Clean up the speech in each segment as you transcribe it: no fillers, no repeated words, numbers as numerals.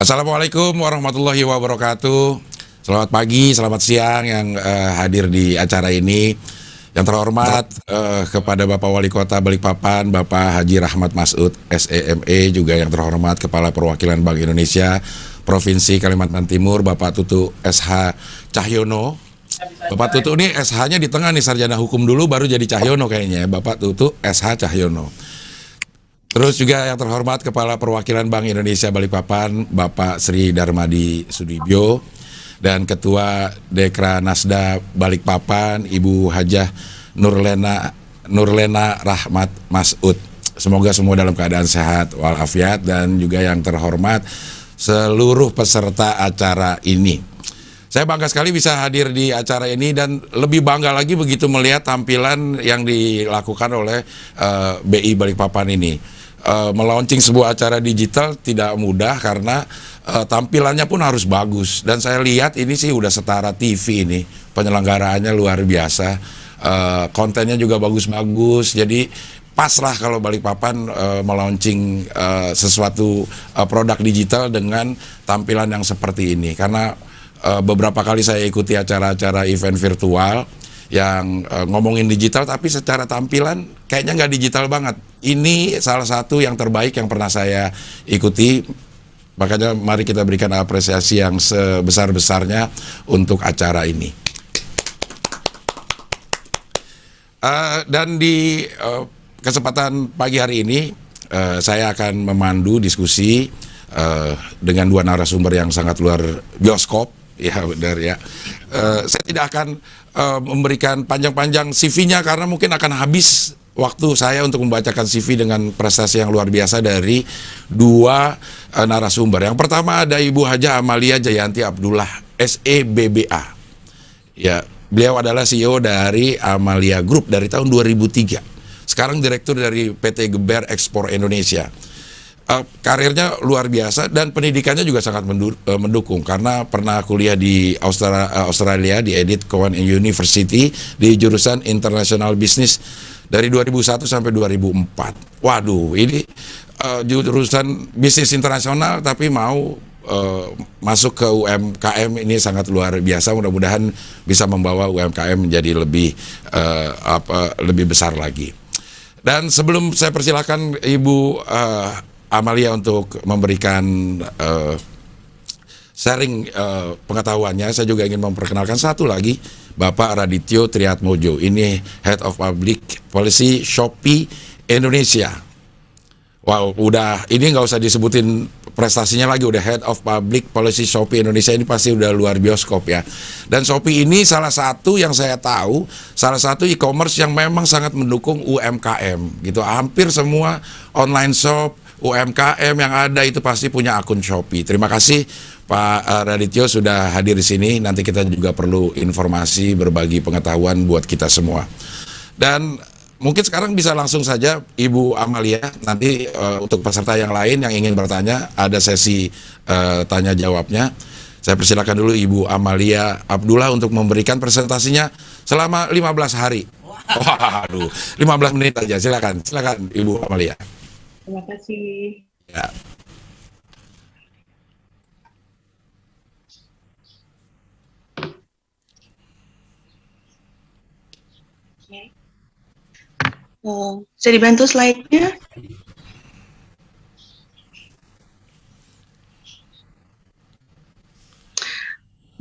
Assalamualaikum warahmatullahi wabarakatuh. Selamat pagi, selamat siang yang hadir di acara ini. Yang terhormat kepada Bapak Wali Kota Balikpapan, Bapak Haji Rahmat Masud, SEME, juga yang terhormat Kepala Perwakilan Bank Indonesia Provinsi Kalimantan Timur, Bapak Tutu SH Cahyono. Bapak Tutu ini SH-nya di tengah nih, sarjana hukum dulu baru jadi Cahyono kayaknya ya, Bapak Tutu SH Cahyono. Terus juga yang terhormat Kepala Perwakilan Bank Indonesia Balikpapan, Bapak Sri Darmadi Sudibyo, dan Ketua Dekra Nasda Balikpapan, Ibu Hajah Nurlena Rahmat Masud. Semoga semua dalam keadaan sehat walafiat, dan juga yang terhormat seluruh peserta acara ini. Saya bangga sekali bisa hadir di acara ini, dan lebih bangga lagi begitu melihat tampilan yang dilakukan oleh BI Balikpapan ini. Melaunching sebuah acara digital tidak mudah karena tampilannya pun harus bagus, dan saya lihat ini sih udah setara TV ini, penyelenggaraannya luar biasa, kontennya juga bagus-bagus, jadi pas lah kalau Balikpapan melaunching sesuatu produk digital dengan tampilan yang seperti ini. Karena beberapa kali saya ikuti acara-acara event virtual yang ngomongin digital tapi secara tampilan kayaknya nggak digital banget. Ini salah satu yang terbaik yang pernah saya ikuti, makanya mari kita berikan apresiasi yang sebesar-besarnya untuk acara ini. Dan di kesempatan pagi hari ini saya akan memandu diskusi dengan dua narasumber yang sangat luar bioskop. Ya benar ya. Saya tidak akan memberikan panjang-panjang CV-nya karena mungkin akan habis waktu saya untuk membacakan CV dengan prestasi yang luar biasa dari dua narasumber. Yang pertama ada Ibu Hajah Amalia Jayanti Abdullah, SEBBA. Ya, beliau adalah CEO dari Amalia Group dari tahun 2003. Sekarang direktur dari PT Geber Ekspor Indonesia. Karirnya luar biasa dan pendidikannya juga sangat mendukung, karena pernah kuliah di Australia di Edith Cowan University di jurusan International Business dari 2001 sampai 2004. Waduh, ini jurusan bisnis internasional tapi mau masuk ke UMKM, ini sangat luar biasa. Mudah-mudahan bisa membawa UMKM menjadi lebih besar lagi. Dan sebelum saya persilakan Ibu Amalia untuk memberikan sharing pengetahuannya, saya juga ingin memperkenalkan satu lagi, Bapak Radityo Triatmojo. Ini Head of Public Policy Shopee Indonesia. Wow, udah ini nggak usah disebutin prestasinya lagi, udah Head of Public Policy Shopee Indonesia, ini pasti udah luar bioskop ya. Dan Shopee ini salah satu yang saya tahu, salah satu e-commerce yang memang sangat mendukung UMKM gitu. Hampir semua online shop UMKM yang ada itu pasti punya akun Shopee. Terima kasih Pak Radityo sudah hadir di sini. Nanti kita juga perlu informasi, berbagi pengetahuan buat kita semua. Dan mungkin sekarang bisa langsung saja Ibu Amalia. Nanti untuk peserta yang lain yang ingin bertanya, ada sesi tanya jawabnya. Saya persilakan dulu Ibu Amalia Abdullah untuk memberikan presentasinya selama 15 hari. Waduh, 15 menit aja. Silakan Ibu Amalia. Terima kasih. Ya. Bisa dibantu slide-nya?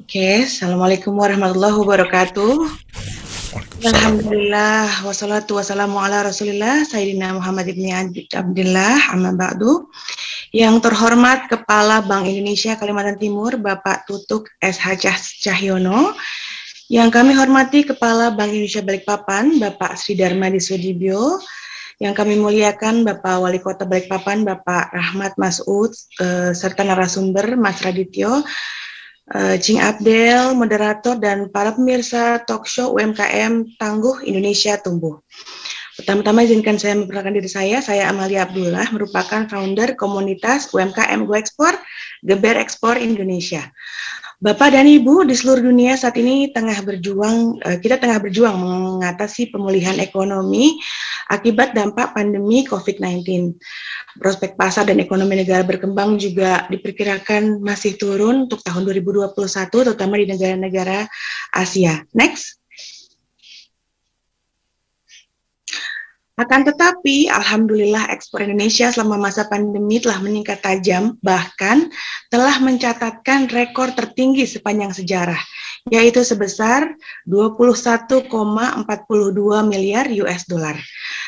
Oke, Assalamualaikum warahmatullahi wabarakatuh. Alhamdulillah, wassalatu wassalamu ala rasulillah, Sayyidina Muhammad ibn Abdillah, amma ba'du. Yang terhormat Kepala Bank Indonesia Kalimantan Timur, Bapak Tutuk SH Cahyono. Yang kami hormati Kepala Bank Indonesia Balikpapan, Bapak Sri Darmadi Sudibyo. Yang kami muliakan Bapak Wali Kota Balikpapan, Bapak Rahmat Masud, serta narasumber Mas Radityo, Cing Abdel, moderator, dan para pemirsa talk show UMKM Tangguh Indonesia Tumbuh. Pertama-tama izinkan saya memperkenalkan diri saya Amalia Abdullah, merupakan founder komunitas UMKM Go Ekspor, Geber Ekspor Indonesia. Bapak dan Ibu di seluruh dunia saat ini kita tengah berjuang mengatasi pemulihan ekonomi akibat dampak pandemi COVID-19. Prospek pasar dan ekonomi negara berkembang juga diperkirakan masih turun untuk tahun 2021, terutama di negara-negara Asia. Next. Akan tetapi, alhamdulillah ekspor Indonesia selama masa pandemi telah meningkat tajam, bahkan telah mencatatkan rekor tertinggi sepanjang sejarah, yaitu sebesar 21,42 miliar US dollar.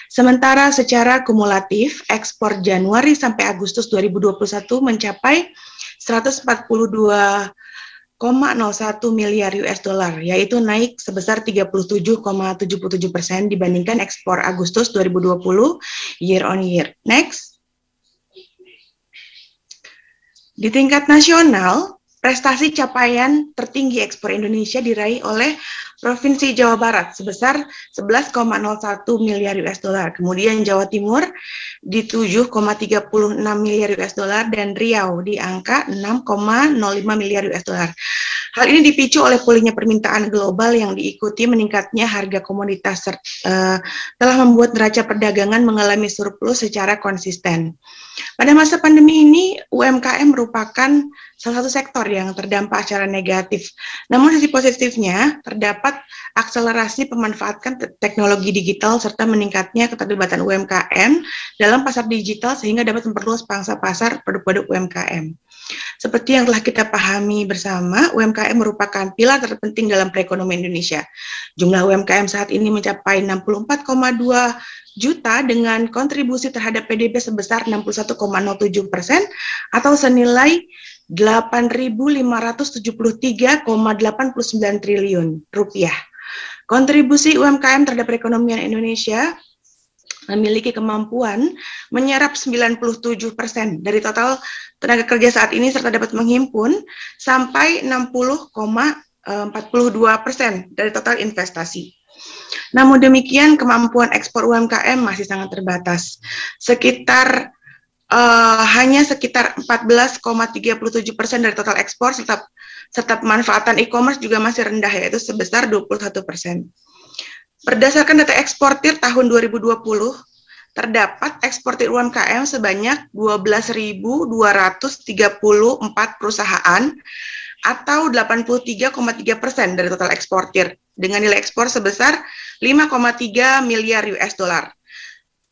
Sementara secara kumulatif, ekspor Januari sampai Agustus 2021 mencapai 142,01 miliar US dollar, yaitu naik sebesar 37,77% dibandingkan ekspor Agustus 2020 year on year. Next. Di tingkat nasional, prestasi capaian tertinggi ekspor Indonesia diraih oleh Provinsi Jawa Barat sebesar 11,01 miliar US dollar. Kemudian Jawa Timur di 7,36 miliar US dollar dan Riau di angka 6,05 miliar US dollar. Hal ini dipicu oleh pulihnya permintaan global yang diikuti meningkatnya harga komoditas telah membuat neraca perdagangan mengalami surplus secara konsisten. Pada masa pandemi ini, UMKM merupakan salah satu sektor yang terdampak secara negatif. Namun sisi positifnya, terdapat akselerasi pemanfaatan teknologi digital serta meningkatnya keterlibatan UMKM dalam pasar digital sehingga dapat memperluas pangsa pasar produk-produk UMKM. Seperti yang telah kita pahami bersama, UMKM merupakan pilar terpenting dalam perekonomian Indonesia. Jumlah UMKM saat ini mencapai 64,2 juta dengan kontribusi terhadap PDB sebesar 61,07% atau senilai 8.573,89 triliun rupiah. Kontribusi UMKM terhadap perekonomian Indonesia memiliki kemampuan menyerap 97% dari total tenaga kerja saat ini serta dapat menghimpun sampai 60,42% dari total investasi. Namun demikian, kemampuan ekspor UMKM masih sangat terbatas. Hanya sekitar 14,37% dari total ekspor serta pemanfaatan e-commerce juga masih rendah, yaitu sebesar 21%. Berdasarkan data eksportir tahun 2020, terdapat eksportir UMKM sebanyak 12.234 perusahaan atau 83,3% dari total eksportir dengan nilai ekspor sebesar 5,3 miliar US dollar.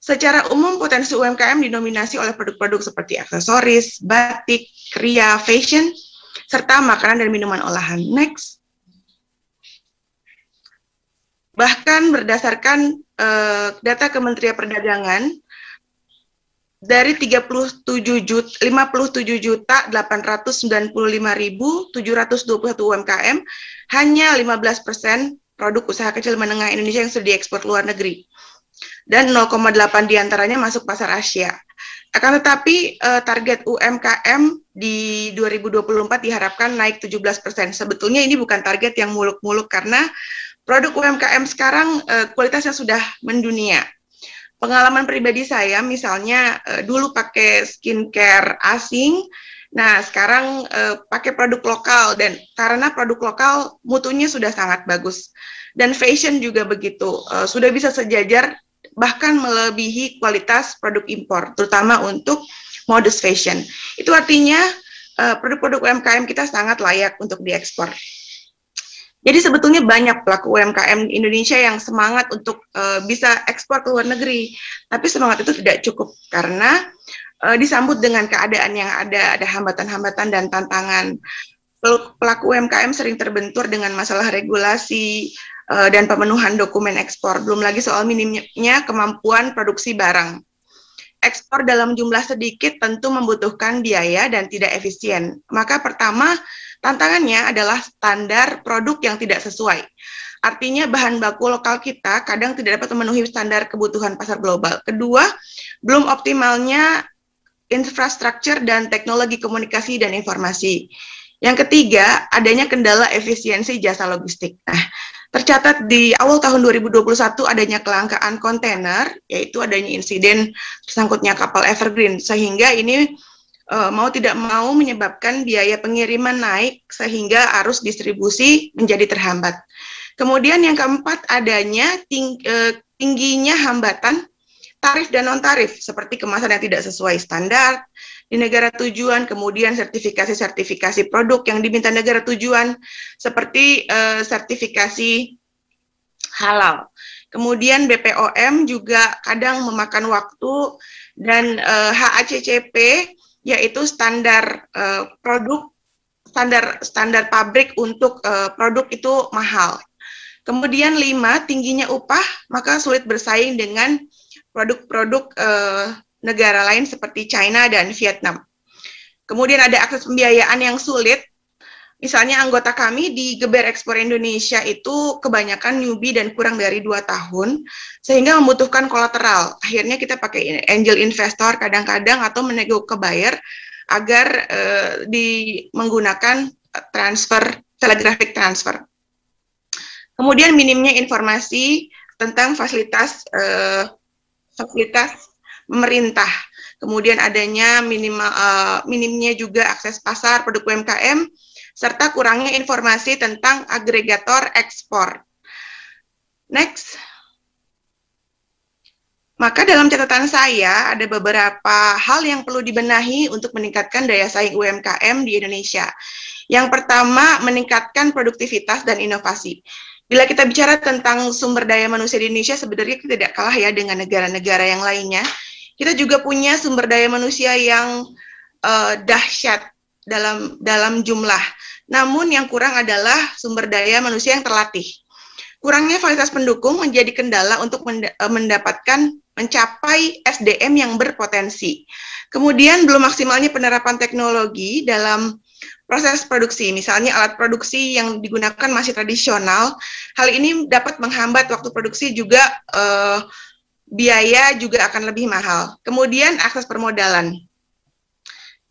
Secara umum, potensi UMKM didominasi oleh produk-produk seperti aksesoris, batik, kria, fashion, serta makanan dan minuman olahan. Next. Bahkan berdasarkan data Kementerian Perdagangan, dari 57.895.721 UMKM, hanya 15% produk usaha kecil menengah Indonesia yang sudah diekspor luar negeri. Dan 0,8 diantaranya masuk pasar Asia. Akan tetapi target UMKM di 2024 diharapkan naik 17%. Sebetulnya ini bukan target yang muluk-muluk karena produk UMKM sekarang kualitasnya sudah mendunia. Pengalaman pribadi saya, misalnya dulu pakai skincare asing, nah sekarang pakai produk lokal dan karena produk lokal mutunya sudah sangat bagus. Dan fashion juga begitu, sudah bisa sejajar bahkan melebihi kualitas produk impor, terutama untuk modus fashion. Itu artinya produk-produk UMKM kita sangat layak untuk diekspor. Jadi sebetulnya banyak pelaku UMKM Indonesia yang semangat untuk bisa ekspor ke luar negeri, tapi semangat itu tidak cukup karena disambut dengan keadaan yang ada hambatan-hambatan dan tantangan. Pelaku UMKM sering terbentur dengan masalah regulasi dan pemenuhan dokumen ekspor, belum lagi soal minimnya kemampuan produksi barang. Ekspor dalam jumlah sedikit tentu membutuhkan biaya dan tidak efisien. Maka pertama, tantangannya adalah standar produk yang tidak sesuai. Artinya bahan baku lokal kita kadang tidak dapat memenuhi standar kebutuhan pasar global. Kedua, belum optimalnya infrastruktur dan teknologi komunikasi dan informasi. Yang ketiga, adanya kendala efisiensi jasa logistik. Nah, tercatat di awal tahun 2021 adanya kelangkaan kontainer, yaitu adanya insiden tersangkutnya kapal Evergreen, sehingga ini mau tidak mau menyebabkan biaya pengiriman naik sehingga arus distribusi menjadi terhambat. Kemudian yang keempat, adanya tingginya hambatan tarif dan non-tarif, seperti kemasan yang tidak sesuai standar di negara tujuan, kemudian sertifikasi-sertifikasi produk yang diminta negara tujuan, seperti sertifikasi halal. Kemudian BPOM juga kadang memakan waktu, dan HACCP, yaitu standar produk, standar pabrik untuk produk itu mahal. Kemudian 5, tingginya upah, maka sulit bersaing dengan produk-produk negara lain seperti China dan Vietnam. Kemudian ada akses pembiayaan yang sulit. Misalnya anggota kami di Geber Ekspor Indonesia itu kebanyakan newbie dan kurang dari 2 tahun, sehingga membutuhkan kolateral. Akhirnya kita pakai angel investor kadang-kadang atau menego ke buyer agar menggunakan telegraphic transfer. Kemudian minimnya informasi tentang fasilitas pemerintah. Kemudian adanya minimnya juga akses pasar produk UMKM, serta kurangnya informasi tentang agregator ekspor. Next. Maka dalam catatan saya ada beberapa hal yang perlu dibenahi untuk meningkatkan daya saing UMKM di Indonesia. Yang pertama, meningkatkan produktivitas dan inovasi. Bila kita bicara tentang sumber daya manusia di Indonesia, sebenarnya kita tidak kalah ya dengan negara-negara yang lainnya. Kita juga punya sumber daya manusia yang dahsyat dalam jumlah. Namun yang kurang adalah sumber daya manusia yang terlatih. Kurangnya fasilitas pendukung menjadi kendala untuk mencapai SDM yang berpotensi. Kemudian belum maksimalnya penerapan teknologi dalam proses produksi, misalnya alat produksi yang digunakan masih tradisional. Hal ini dapat menghambat waktu produksi, juga biaya juga akan lebih mahal. Kemudian akses permodalan.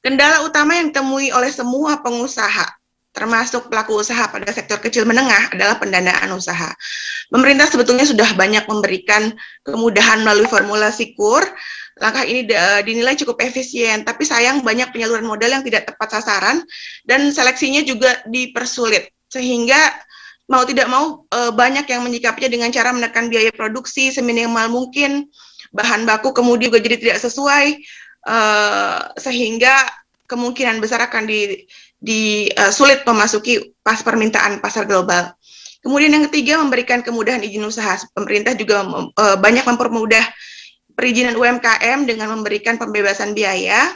Kendala utama yang ditemui oleh semua pengusaha, termasuk pelaku usaha pada sektor kecil menengah, adalah pendanaan usaha. Pemerintah sebetulnya sudah banyak memberikan kemudahan melalui formulasi KUR. Langkah ini dinilai cukup efisien, tapi sayang banyak penyaluran modal yang tidak tepat sasaran dan seleksinya juga dipersulit, sehingga mau tidak mau banyak yang menyikapinya dengan cara menekan biaya produksi seminimal mungkin, bahan baku kemudian juga jadi tidak sesuai, sehingga kemungkinan besar akan sulit memasuki permintaan pasar global. Kemudian yang ketiga, memberikan kemudahan izin usaha. Pemerintah juga banyak mempermudah perizinan UMKM dengan memberikan pembebasan biaya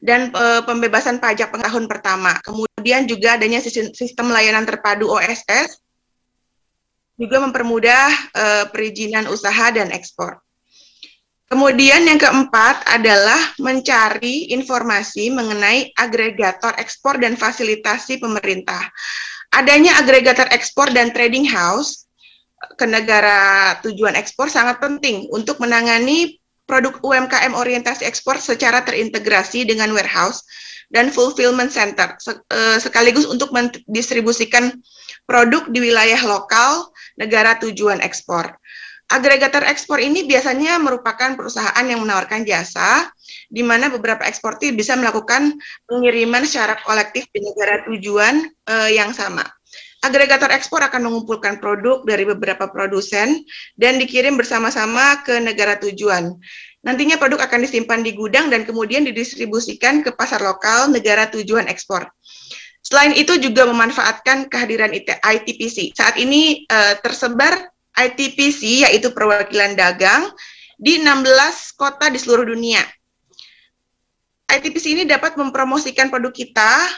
dan pembebasan pajak tahun pertama. Kemudian juga adanya sistem layanan terpadu OSS, juga mempermudah perizinan usaha dan ekspor. Kemudian yang keempat adalah mencari informasi mengenai agregator ekspor dan fasilitasi pemerintah. Adanya agregator ekspor dan trading house ke negara tujuan ekspor sangat penting untuk menangani produk UMKM orientasi ekspor secara terintegrasi dengan warehouse dan fulfillment center, sekaligus untuk mendistribusikan produk di wilayah lokal negara tujuan ekspor. Agregator ekspor ini biasanya merupakan perusahaan yang menawarkan jasa, di mana beberapa eksportir bisa melakukan pengiriman secara kolektif di negara tujuan yang sama. Agregator ekspor akan mengumpulkan produk dari beberapa produsen dan dikirim bersama-sama ke negara tujuan. Nantinya produk akan disimpan di gudang dan kemudian didistribusikan ke pasar lokal negara tujuan ekspor. Selain itu juga memanfaatkan kehadiran ITPC. Saat ini tersebar ITPC, yaitu perwakilan dagang, di 16 kota di seluruh dunia. ITPC ini dapat mempromosikan produk kita,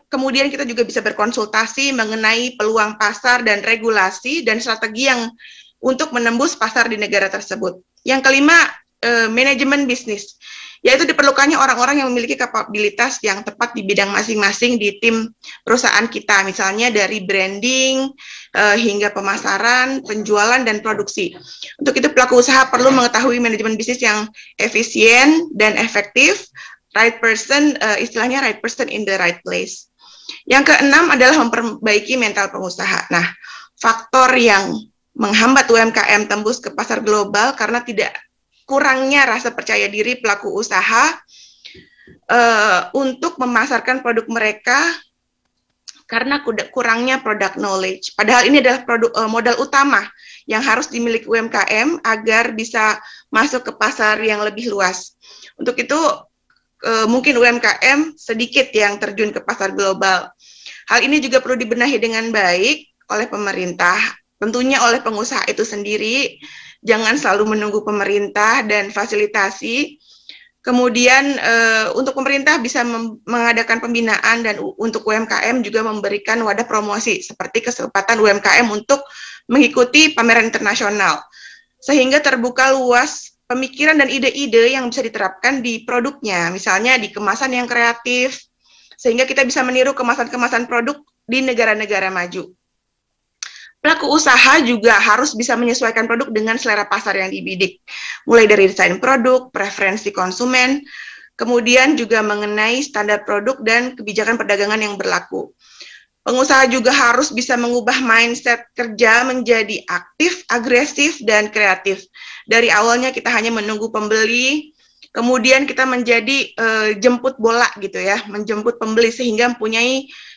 kemudian kita juga bisa berkonsultasi mengenai peluang pasar dan regulasi dan strategi yang untuk menembus pasar di negara tersebut. Yang kelima, manajemen bisnis, yaitu diperlukannya orang-orang yang memiliki kapabilitas yang tepat di bidang masing-masing di tim perusahaan kita, misalnya dari branding hingga pemasaran, penjualan, dan produksi. Untuk itu pelaku usaha perlu mengetahui manajemen bisnis yang efisien dan efektif, right person, istilahnya right person in the right place. Yang keenam adalah memperbaiki mental pengusaha. Nah, faktor yang menghambat UMKM tembus ke pasar global karena tidak kurangnya rasa percaya diri pelaku usaha untuk memasarkan produk mereka karena kurangnya product knowledge. Padahal ini adalah modal utama yang harus dimiliki UMKM agar bisa masuk ke pasar yang lebih luas. Untuk itu, mungkin UMKM sedikit yang terjun ke pasar global. Hal ini juga perlu dibenahi dengan baik oleh pemerintah, tentunya oleh pengusaha itu sendiri. Jangan selalu menunggu pemerintah dan fasilitasi. Kemudian untuk pemerintah bisa mengadakan pembinaan, dan untuk UMKM juga memberikan wadah promosi seperti kesempatan UMKM untuk mengikuti pameran internasional, sehingga terbuka luas pemikiran dan ide-ide yang bisa diterapkan di produknya, misalnya di kemasan yang kreatif, sehingga kita bisa meniru kemasan-kemasan produk di negara-negara maju. Pelaku usaha juga harus bisa menyesuaikan produk dengan selera pasar yang dibidik, mulai dari desain produk, preferensi konsumen, kemudian juga mengenai standar produk dan kebijakan perdagangan yang berlaku. Pengusaha juga harus bisa mengubah mindset kerja menjadi aktif, agresif, dan kreatif. Dari awalnya kita hanya menunggu pembeli, kemudian kita menjadi jemput bola gitu ya, menjemput pembeli, sehingga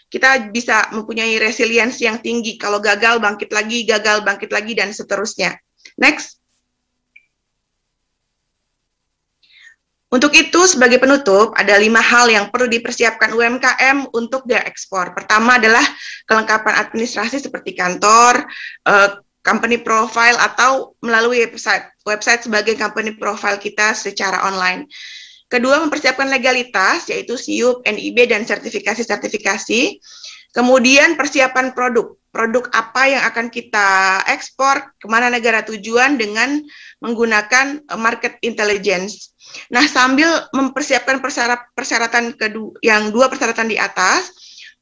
kita bisa mempunyai resiliensi yang tinggi. Kalau gagal bangkit lagi, dan seterusnya. Next. Untuk itu, sebagai penutup, ada 5 hal yang perlu dipersiapkan UMKM untuk dia ekspor. Pertama adalah kelengkapan administrasi seperti kantor, company profile, atau melalui website sebagai company profile kita secara online. Kedua, mempersiapkan legalitas, yaitu SIUP, NIB, dan sertifikasi-sertifikasi. Kemudian persiapan produk. Produk apa yang akan kita ekspor, kemana negara tujuan dengan menggunakan market intelligence. Nah, sambil mempersiapkan persyaratan yang 2 persyaratan di atas,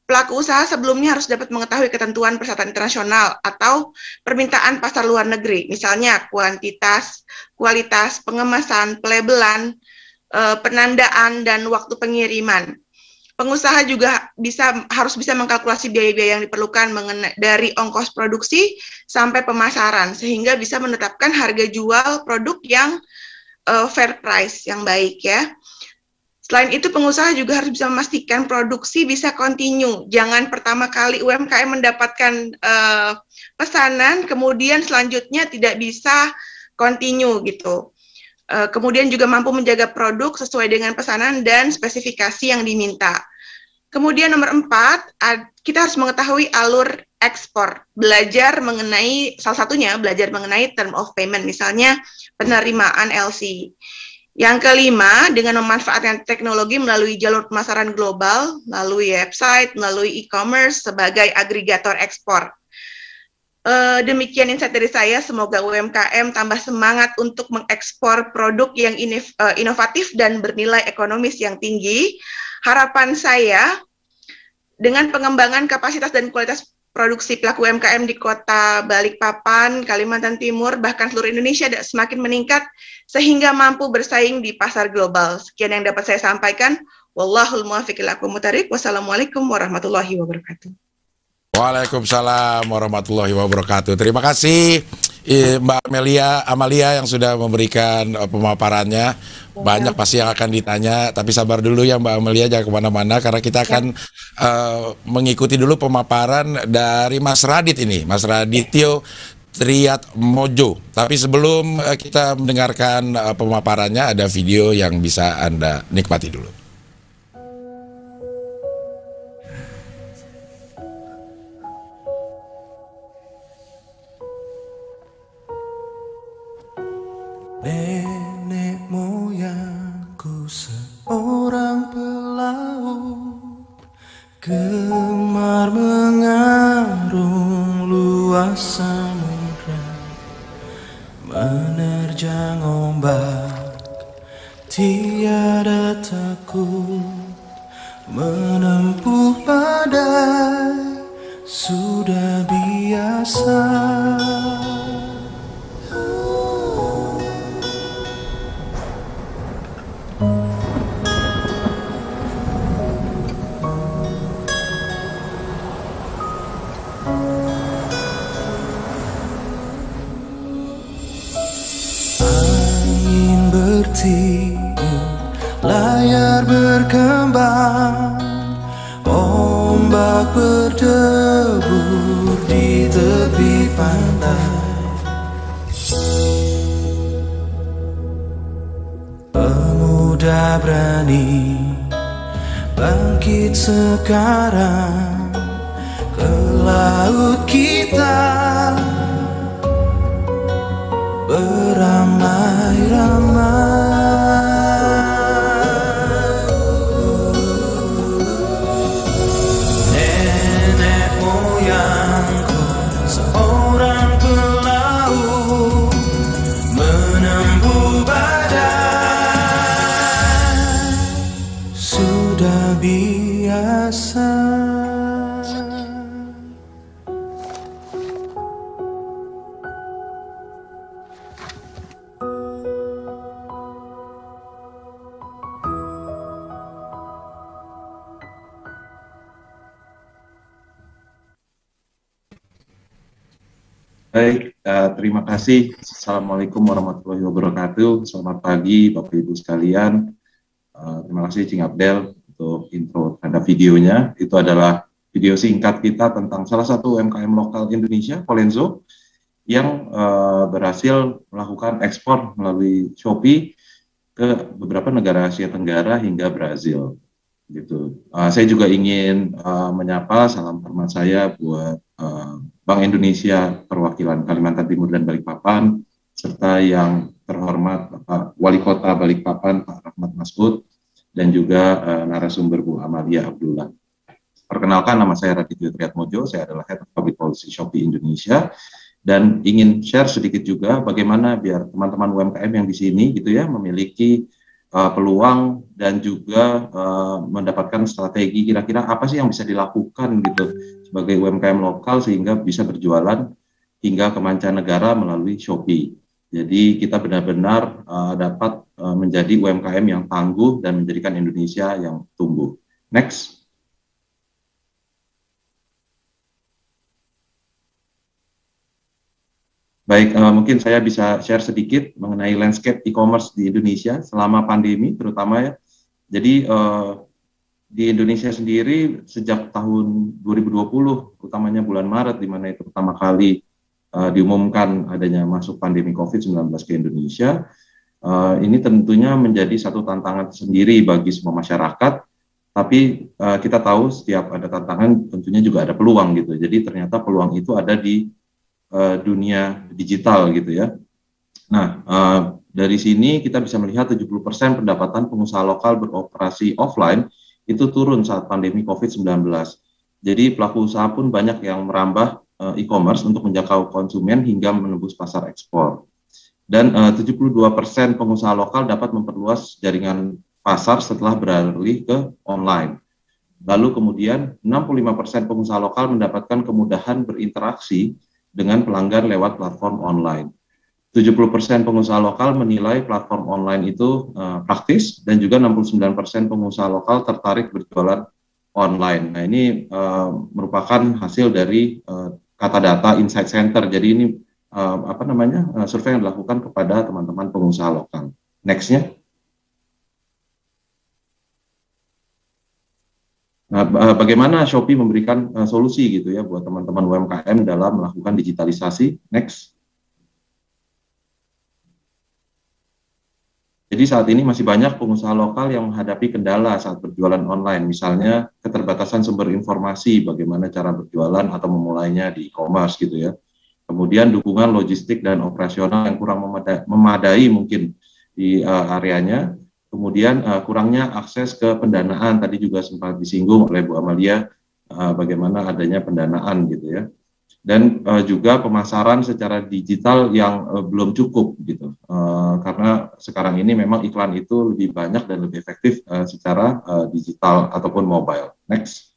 pelaku usaha sebelumnya harus dapat mengetahui ketentuan persyaratan internasional atau permintaan pasar luar negeri, misalnya kualitas, pengemasan, pelabelan, penandaan, dan waktu pengiriman. Pengusaha juga harus bisa mengkalkulasi biaya-biaya yang diperlukan dari ongkos produksi sampai pemasaran, sehingga bisa menetapkan harga jual produk yang fair price, yang baik ya. Selain itu, pengusaha juga harus bisa memastikan produksi bisa continue. Jangan pertama kali UMKM mendapatkan pesanan, kemudian selanjutnya tidak bisa continue gitu. Kemudian juga mampu menjaga produk sesuai dengan pesanan dan spesifikasi yang diminta. Kemudian nomor 4, kita harus mengetahui alur ekspor. Salah satunya belajar mengenai term of payment, misalnya penerimaan LC. Yang kelima, dengan memanfaatkan teknologi melalui jalur pemasaran global, melalui website, melalui e-commerce sebagai agregator ekspor. Demikian insight dari saya, semoga UMKM tambah semangat untuk mengekspor produk yang inovatif dan bernilai ekonomis yang tinggi. Harapan saya, dengan pengembangan kapasitas dan kualitas produksi pelaku UMKM di kota Balikpapan, Kalimantan Timur, bahkan seluruh Indonesia semakin meningkat, sehingga mampu bersaing di pasar global. Sekian yang dapat saya sampaikan. Wallahul muwaffiq ila aqwamit thoriq. Wassalamualaikum warahmatullahi wabarakatuh. Waalaikumsalam warahmatullahi wabarakatuh. Terima kasih Mbak Amalia yang sudah memberikan pemaparannya. Banyak pasti yang akan ditanya, tapi sabar dulu ya Mbak Amalia, jangan kemana-mana karena kita akan mengikuti dulu pemaparan dari Mas Radit ini, Mas Radityo Triatmojo. Tapi sebelum kita mendengarkan pemaparannya, ada video yang bisa Anda nikmati dulu. Nenek moyangku seorang pelaut, gemar mengarung luas samudra, menerjang ombak, tiada takut, menempuh badai, sudah biasa. layar berkembang, ombak berdebur di tepi pantai. Pemuda berani bangkit sekarang, ke laut kita beramai-ramai. Nenek moyangku seorang pelaut, menempuh badai sudah biasa. Baik, terima kasih. Assalamualaikum warahmatullahi wabarakatuh. Selamat pagi Bapak Ibu sekalian. Terima kasih Cing Abdel untuk intro terhadap videonya. Itu adalah video singkat kita tentang salah satu UMKM lokal Indonesia, Polenzo, yang berhasil melakukan ekspor melalui Shopee ke beberapa negara Asia Tenggara hingga Brazil. Gitu. Saya juga ingin menyapa salam hormat saya buat Bank Indonesia Perwakilan Kalimantan Timur dan Balikpapan, serta yang terhormat Bapak Wali Kota Balikpapan Pak Rahmat Masud, dan juga narasumber Bu Amalia Abdullah. Perkenalkan, nama saya Radityo Triatmojo, saya adalah Head of Public Policy Shopee Indonesia, dan ingin share sedikit juga bagaimana biar teman-teman UMKM yang di sini gitu ya memiliki peluang dan juga mendapatkan strategi kira-kira apa sih yang bisa dilakukan gitu sebagai UMKM lokal sehingga bisa berjualan hingga ke mancanegara melalui Shopee. Jadi kita benar-benar dapat menjadi UMKM yang tangguh dan menjadikan Indonesia yang tumbuh. Next. Baik, mungkin saya bisa share sedikit mengenai landscape e-commerce di Indonesia selama pandemi terutama ya. Jadi di Indonesia sendiri sejak tahun 2020, utamanya bulan Maret, di mana itu pertama kali diumumkan adanya masuk pandemi COVID-19 ke Indonesia, ini tentunya menjadi satu tantangan sendiri bagi semua masyarakat, tapi kita tahu setiap ada tantangan tentunya juga ada peluang gitu. Jadi ternyata peluang itu ada di dunia digital gitu ya. Nah, dari sini kita bisa melihat 70% pendapatan pengusaha lokal beroperasi offline itu turun saat pandemi COVID-19. Jadi pelaku usaha pun banyak yang merambah e-commerce untuk menjangkau konsumen hingga menembus pasar ekspor. Dan 72% pengusaha lokal dapat memperluas jaringan pasar setelah beralih ke online. Lalu kemudian 65% pengusaha lokal mendapatkan kemudahan berinteraksi dengan pelanggan lewat platform online. 70% pengusaha lokal menilai platform online itu praktis, dan juga 69% pengusaha lokal tertarik berjualan online. Nah, ini merupakan hasil dari kata data Insight Center. Jadi ini survei yang dilakukan kepada teman-teman pengusaha lokal. Next-nya. Nah, bagaimana Shopee memberikan solusi gitu ya buat teman-teman UMKM dalam melakukan digitalisasi? Next. Jadi saat ini masih banyak pengusaha lokal yang menghadapi kendala saat berjualan online, misalnya keterbatasan sumber informasi bagaimana cara berjualan atau memulainya di e-commerce gitu ya. Kemudian dukungan logistik dan operasional yang kurang memadai mungkin di areanya. Kemudian kurangnya akses ke pendanaan, tadi juga sempat disinggung oleh Bu Amalia bagaimana adanya pendanaan gitu ya. Dan juga pemasaran secara digital yang belum cukup gitu. Karena sekarang ini memang iklan itu lebih banyak dan lebih efektif secara digital ataupun mobile. Next.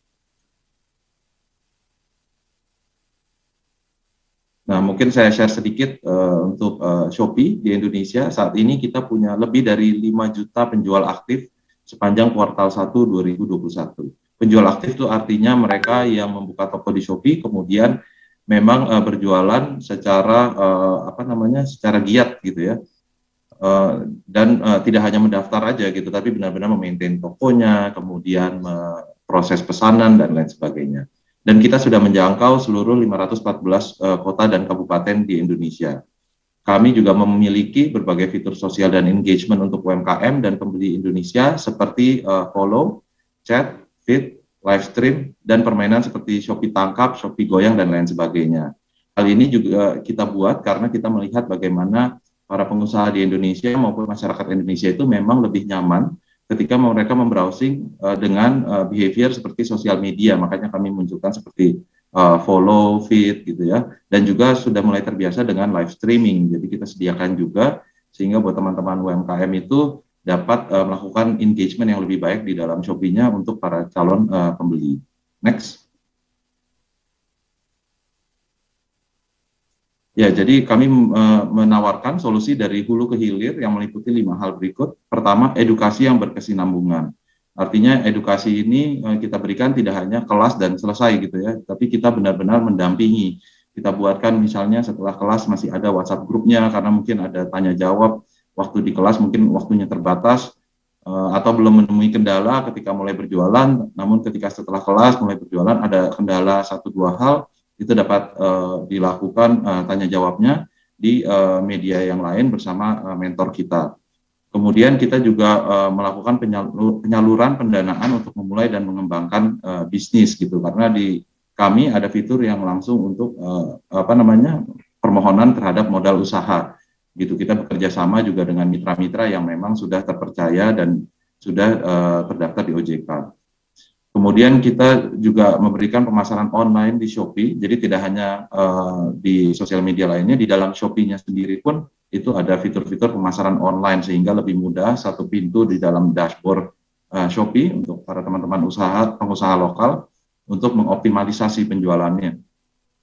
Nah, mungkin saya share sedikit untuk Shopee di Indonesia. Saat ini kita punya lebih dari 5 juta penjual aktif sepanjang kuartal 1 2021. Penjual aktif itu artinya mereka yang membuka toko di Shopee, kemudian memang berjualan secara secara giat gitu ya. dan tidak hanya mendaftar aja gitu, tapi benar-benar memaintain tokonya, kemudian proses pesanan dan lain sebagainya. Dan kita sudah menjangkau seluruh 514 kota dan kabupaten di Indonesia. Kami juga memiliki berbagai fitur sosial dan engagement untuk UMKM dan pembeli Indonesia seperti follow, chat, feed, live stream, dan permainan seperti Shopee Tangkap, Shopee Goyang, dan lain sebagainya. Hal ini juga kita buat karena kita melihat bagaimana para pengusaha di Indonesia maupun masyarakat Indonesia itu memang lebih nyaman ketika mereka membrowsing dengan behavior seperti sosial media. Makanya kami munculkan seperti follow, feed gitu ya. Dan juga sudah mulai terbiasa dengan live streaming. Jadi kita sediakan juga sehingga buat teman-teman UMKM itu dapat melakukan engagement yang lebih baik di dalam Shopee-nya untuk para calon pembeli. Next. Ya, jadi kami menawarkan solusi dari hulu ke hilir yang meliputi 5 hal berikut. Pertama, edukasi yang berkesinambungan. Artinya edukasi ini kita berikan tidak hanya kelas dan selesai gitu ya, tapi kita benar-benar mendampingi. Kita buatkan misalnya setelah kelas masih ada WhatsApp grupnya karena mungkin ada tanya jawab waktu di kelas mungkin waktunya terbatas atau belum menemui kendala ketika mulai berjualan, namun ketika setelah kelas mulai berjualan ada kendala 1-2 hal, itu dapat dilakukan tanya jawabnya di media yang lain bersama mentor kita. Kemudian kita juga melakukan penyaluran pendanaan untuk memulai dan mengembangkan bisnis gitu, karena di kami ada fitur yang langsung untuk permohonan terhadap modal usaha gitu. Kita bekerja sama juga dengan mitra-mitra yang memang sudah terpercaya dan sudah terdaftar di OJK. Kemudian kita juga memberikan pemasaran online di Shopee, jadi tidak hanya di sosial media lainnya, di dalam Shopee-nya sendiri pun itu ada fitur-fitur pemasaran online sehingga lebih mudah, satu pintu di dalam dashboard Shopee untuk para teman-teman pengusaha lokal untuk mengoptimalisasi penjualannya.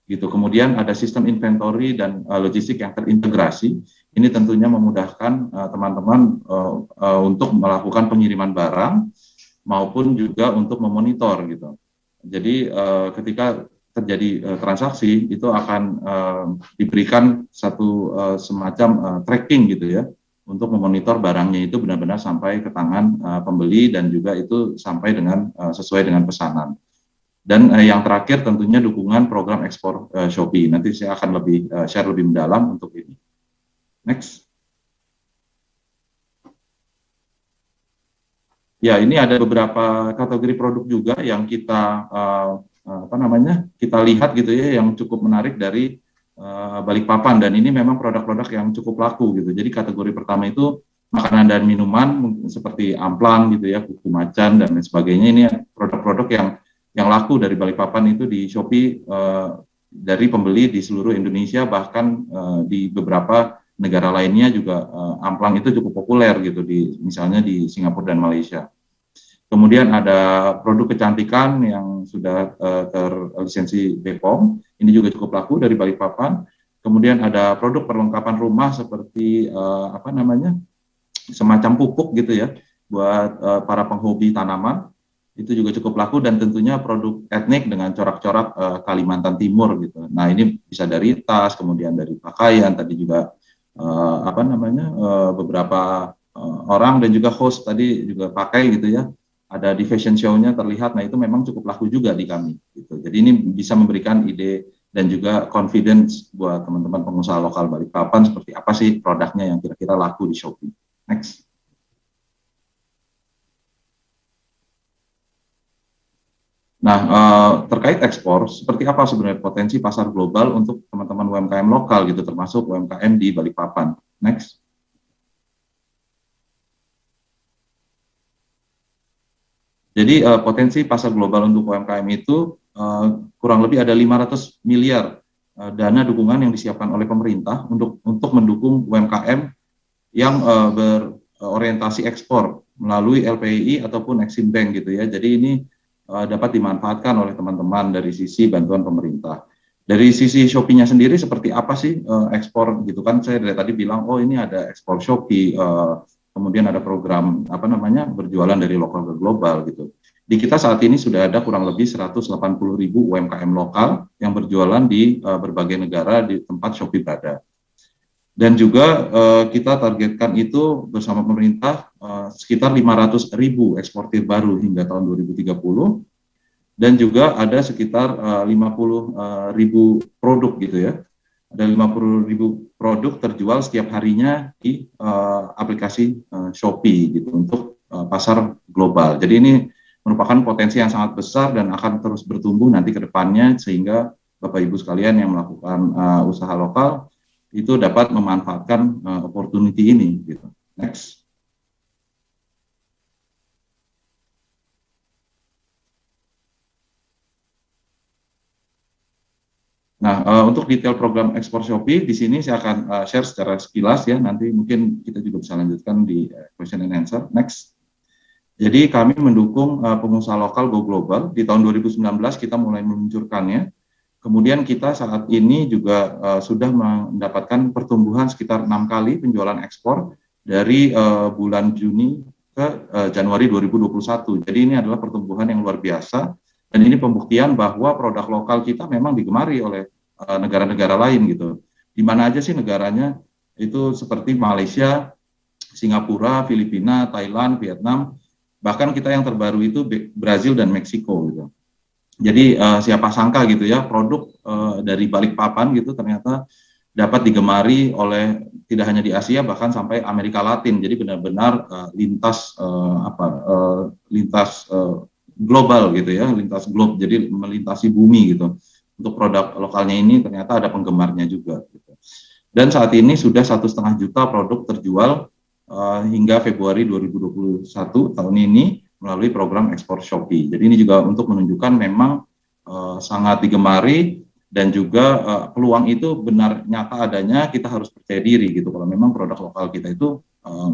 Gitu. Kemudian ada sistem inventory dan logistik yang terintegrasi. Ini tentunya memudahkan teman-teman untuk melakukan pengiriman barang maupun juga untuk memonitor gitu. Jadi ketika terjadi transaksi itu akan diberikan satu semacam tracking gitu ya untuk memonitor barangnya itu benar-benar sampai ke tangan pembeli dan juga itu sampai dengan sesuai dengan pesanan. Dan yang terakhir tentunya dukungan program ekspor Shopee. Nanti saya akan share lebih mendalam untuk ini. Next. Ya, ini ada beberapa kategori produk juga yang kita kita lihat gitu ya, yang cukup menarik dari Balikpapan, dan ini memang produk-produk yang cukup laku gitu. Jadi kategori pertama itu makanan dan minuman seperti amplang gitu ya, kuku macan dan lain sebagainya. Ini produk-produk yang laku dari Balikpapan itu di Shopee dari pembeli di seluruh Indonesia, bahkan di beberapa negara lainnya juga amplang itu cukup populer gitu, misalnya di Singapura dan Malaysia. Kemudian ada produk kecantikan yang sudah terlisensi BPOM, ini juga cukup laku dari Balikpapan. Kemudian ada produk perlengkapan rumah seperti semacam pupuk gitu ya buat para penghobi tanaman, itu juga cukup laku. Dan tentunya produk etnik dengan corak-corak Kalimantan Timur gitu. Nah, ini bisa dari tas, kemudian dari pakaian, tadi juga beberapa orang dan juga host tadi juga pakai gitu ya, ada di fashion show-nya terlihat. Nah, itu memang cukup laku juga di kami gitu. Jadi ini bisa memberikan ide dan juga confidence buat teman-teman pengusaha lokal Balikpapan seperti apa sih produknya yang kira-kira laku di Shopee. Next. Nah, terkait ekspor, seperti apa sebenarnya potensi pasar global untuk teman-teman UMKM lokal gitu, termasuk UMKM di Balikpapan. Next. Jadi potensi pasar global untuk UMKM itu kurang lebih ada 500 miliar dana dukungan yang disiapkan oleh pemerintah untuk mendukung UMKM yang berorientasi ekspor melalui LPII ataupun Exim Bank gitu ya. Jadi ini dapat dimanfaatkan oleh teman-teman dari sisi bantuan pemerintah. Dari sisi Shopee-nya sendiri seperti apa sih ekspor gitu kan? Saya dari tadi bilang, oh ini ada ekspor Shopee, kemudian ada program berjualan dari lokal ke global gitu. Di kita saat ini sudah ada kurang lebih 180.000 UMKM lokal yang berjualan di berbagai negara di tempat Shopee berada. Dan juga kita targetkan itu bersama pemerintah sekitar 500.000 eksportir baru hingga tahun 2030, dan juga ada sekitar 50.000 produk gitu ya. Ada 50.000 produk terjual setiap harinya di aplikasi Shopee gitu untuk pasar global. Jadi ini merupakan potensi yang sangat besar dan akan terus bertumbuh nanti ke depannya, sehingga Bapak Ibu sekalian yang melakukan usaha lokal itu dapat memanfaatkan opportunity ini gitu. Next. Nah, untuk detail program ekspor Shopee di sini saya akan share secara sekilas ya. Nanti mungkin kita juga bisa lanjutkan di question and answer. Next. Jadi kami mendukung pengusaha lokal go global. Di tahun 2019 kita mulai meluncurkannya. Kemudian kita saat ini juga sudah mendapatkan pertumbuhan sekitar 6 kali penjualan ekspor dari bulan Juni ke Januari 2021. Jadi ini adalah pertumbuhan yang luar biasa. Dan ini pembuktian bahwa produk lokal kita memang digemari oleh negara-negara lain gitu. Di mana aja sih negaranya, itu seperti Malaysia, Singapura, Filipina, Thailand, Vietnam, bahkan kita yang terbaru itu Brazil dan Meksiko gitu. Jadi siapa sangka gitu ya, produk dari Balikpapan gitu ternyata dapat digemari oleh tidak hanya di Asia, bahkan sampai Amerika Latin. Jadi benar-benar lintas global gitu ya, lintas globe, jadi melintasi bumi gitu. Untuk produk lokalnya ini ternyata ada penggemarnya juga gitu. Dan saat ini sudah 1,5 juta produk terjual hingga Februari 2021 tahun ini melalui program ekspor Shopee. Jadi ini juga untuk menunjukkan memang sangat digemari, dan juga peluang itu benar nyata adanya, kita harus percaya diri gitu kalau memang produk lokal kita itu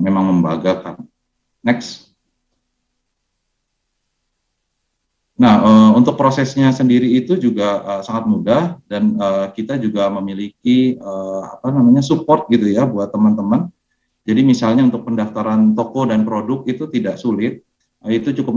memang membanggakan. Next. Nah, untuk prosesnya sendiri itu juga sangat mudah, dan kita juga memiliki support gitu ya buat teman-teman. Jadi misalnya untuk pendaftaran toko dan produk itu tidak sulit, itu cukup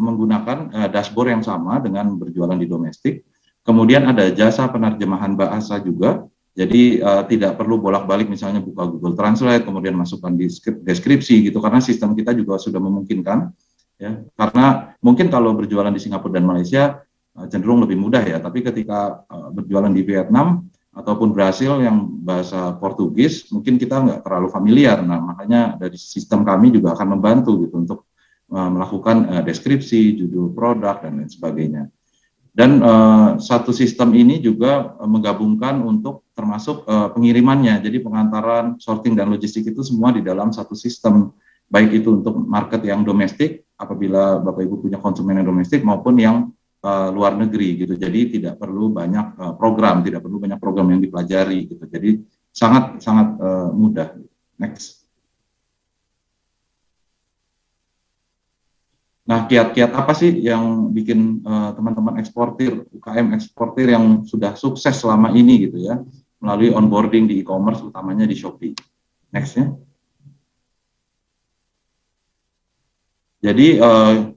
menggunakan dashboard yang sama dengan berjualan di domestik. Kemudian ada jasa penerjemahan bahasa juga, jadi tidak perlu bolak-balik misalnya buka Google Translate, kemudian masukkan di deskripsi gitu, karena sistem kita juga sudah memungkinkan. Ya, karena mungkin kalau berjualan di Singapura dan Malaysia cenderung lebih mudah ya, tapi ketika berjualan di Vietnam ataupun Brasil yang bahasa Portugis, mungkin kita nggak terlalu familiar. Nah, makanya dari sistem kami juga akan membantu gitu untuk melakukan deskripsi, judul produk, dan lain sebagainya. Dan satu sistem ini juga menggabungkan untuk termasuk pengirimannya, jadi pengantaran, sorting, dan logistik itu semua di dalam satu sistem, baik itu untuk market yang domestik, apabila Bapak Ibu punya konsumen yang domestik, maupun yang luar negeri gitu. Jadi tidak perlu banyak tidak perlu banyak program yang dipelajari gitu. Jadi sangat mudah. Next. Nah, kiat-kiat apa sih yang bikin teman-teman eksportir, UKM eksportir yang sudah sukses selama ini gitu ya, melalui onboarding di e-commerce, utamanya di Shopee. Next ya. Jadi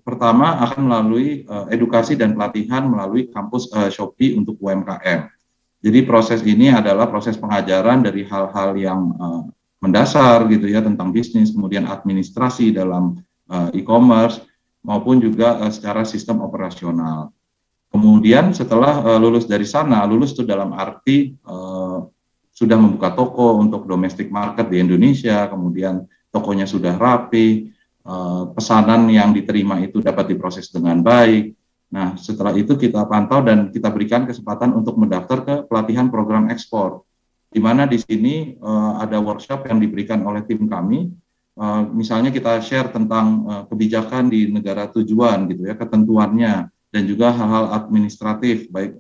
pertama akan melalui edukasi dan pelatihan melalui kampus Shopee untuk UMKM. Jadi proses ini adalah proses pengajaran dari hal-hal yang mendasar gitu ya, tentang bisnis, kemudian administrasi dalam e-commerce, maupun juga secara sistem operasional. Kemudian setelah lulus dari sana, lulus itu dalam arti sudah membuka toko untuk domestic market di Indonesia, kemudian tokonya sudah rapi, pesanan yang diterima itu dapat diproses dengan baik. Nah, setelah itu kita pantau dan kita berikan kesempatan untuk mendaftar ke pelatihan program ekspor, di mana di sini ada workshop yang diberikan oleh tim kami. Misalnya kita share tentang kebijakan di negara tujuan gitu ya, ketentuannya, dan juga hal-hal administratif baik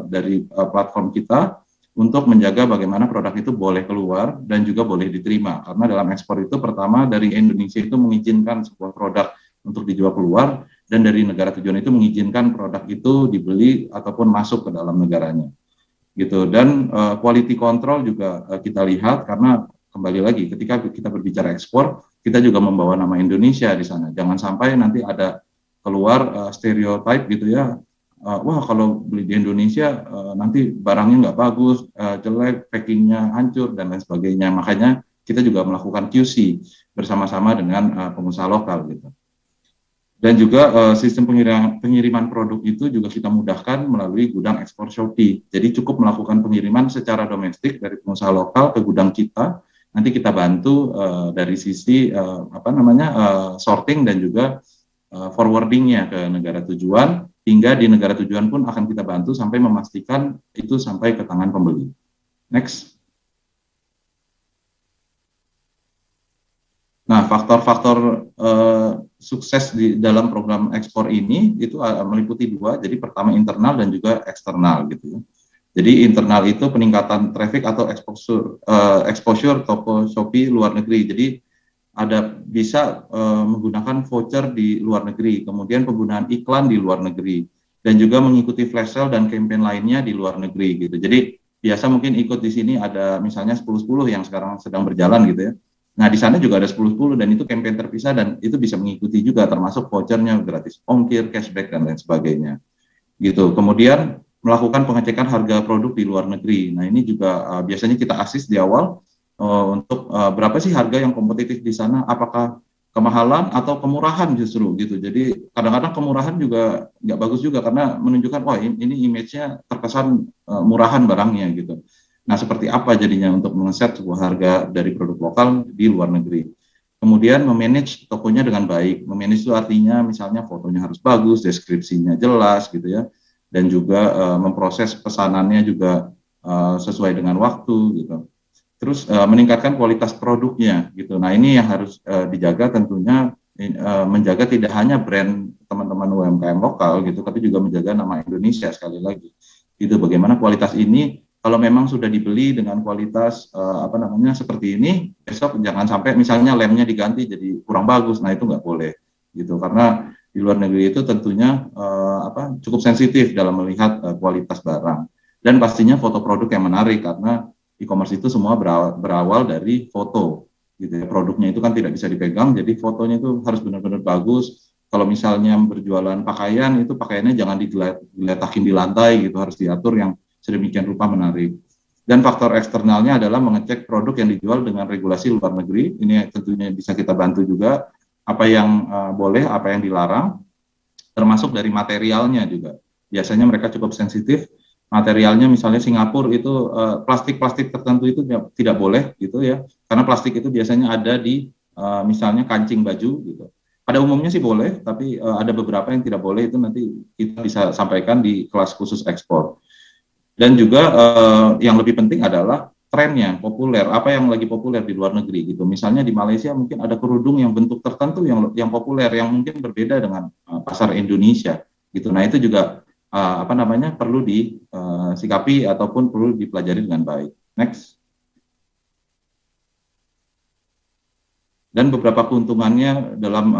dari platform kita untuk menjaga bagaimana produk itu boleh keluar dan juga boleh diterima. Karena dalam ekspor itu pertama dari Indonesia itu mengizinkan sebuah produk untuk dijual keluar, dan dari negara tujuan itu mengizinkan produk itu dibeli ataupun masuk ke dalam negaranya. Gitu. Dan quality control juga kita lihat, karena kembali lagi ketika kita berbicara ekspor, kita juga membawa nama Indonesia di sana. Jangan sampai nanti ada keluar stereotype gitu ya, wah kalau beli di Indonesia nanti barangnya nggak bagus, jelek, packingnya hancur dan lain sebagainya. Makanya kita juga melakukan QC bersama-sama dengan pengusaha lokal gitu. Dan juga sistem pengiriman produk itu juga kita mudahkan melalui gudang ekspor Shopee. Jadi cukup melakukan pengiriman secara domestik dari pengusaha lokal ke gudang kita. Nanti kita bantu dari sisi sorting dan juga forwardingnya ke negara tujuan, hingga di negara tujuan pun akan kita bantu sampai memastikan itu sampai ke tangan pembeli. Next. Nah, faktor-faktor sukses di dalam program ekspor ini itu meliputi dua, jadi pertama internal dan juga eksternal gitu ya. Jadi internal itu peningkatan traffic atau exposure toko Shopee luar negeri. Jadi ada bisa menggunakan voucher di luar negeri, kemudian penggunaan iklan di luar negeri, dan juga mengikuti flash sale dan campaign lainnya di luar negeri gitu. Jadi biasa mungkin ikut di sini ada misalnya 10-10 yang sekarang sedang berjalan gitu ya. Nah di sana juga ada 10-10 dan itu campaign terpisah dan itu bisa mengikuti juga termasuk vouchernya, gratis ongkir, cashback dan lain sebagainya gitu. Kemudian melakukan pengecekan harga produk di luar negeri. Nah ini juga biasanya kita assist di awal untuk berapa sih harga yang kompetitif di sana, apakah kemahalan atau kemurahan justru gitu. Jadi kadang-kadang kemurahan juga nggak bagus juga karena menunjukkan wah ini image-nya terkesan murahan barangnya gitu. Nah seperti apa jadinya untuk mengeset sebuah harga dari produk lokal di luar negeri. Kemudian memanage tokonya dengan baik. Memanage itu artinya misalnya fotonya harus bagus, deskripsinya jelas gitu ya, dan juga memproses pesanannya juga sesuai dengan waktu gitu. Terus meningkatkan kualitas produknya gitu. Nah ini yang harus dijaga tentunya, menjaga tidak hanya brand teman-teman UMKM lokal gitu, tapi juga menjaga nama Indonesia sekali lagi. Gitu. Bagaimana kualitas ini kalau memang sudah dibeli dengan kualitas seperti ini, besok jangan sampai misalnya lemnya diganti jadi kurang bagus. Nah itu nggak boleh gitu, karena di luar negeri itu tentunya cukup sensitif dalam melihat kualitas barang, dan pastinya foto produk yang menarik karena e-commerce itu semua berawal dari foto gitu ya. Produknya itu kan tidak bisa dipegang, jadi fotonya itu harus benar-benar bagus. Kalau misalnya berjualan pakaian, itu pakaiannya jangan digeletakin di lantai gitu, harus diatur yang sedemikian rupa menarik. Dan faktor eksternalnya adalah mengecek produk yang dijual dengan regulasi luar negeri. Ini tentunya bisa kita bantu juga, apa yang boleh, apa yang dilarang, termasuk dari materialnya juga. Biasanya mereka cukup sensitif. Materialnya misalnya Singapura itu plastik-plastik tertentu itu tidak boleh gitu ya, karena plastik itu biasanya ada di misalnya kancing baju gitu. Pada umumnya sih boleh, tapi ada beberapa yang tidak boleh, itu nanti kita bisa sampaikan di kelas khusus ekspor. Dan juga yang lebih penting adalah trennya, populer, apa yang lagi populer di luar negeri gitu. Misalnya di Malaysia mungkin ada kerudung yang bentuk tertentu yang populer, yang mungkin berbeda dengan pasar Indonesia gitu. Nah itu juga perlu disikapi ataupun perlu dipelajari dengan baik. Next. Dan beberapa keuntungannya dalam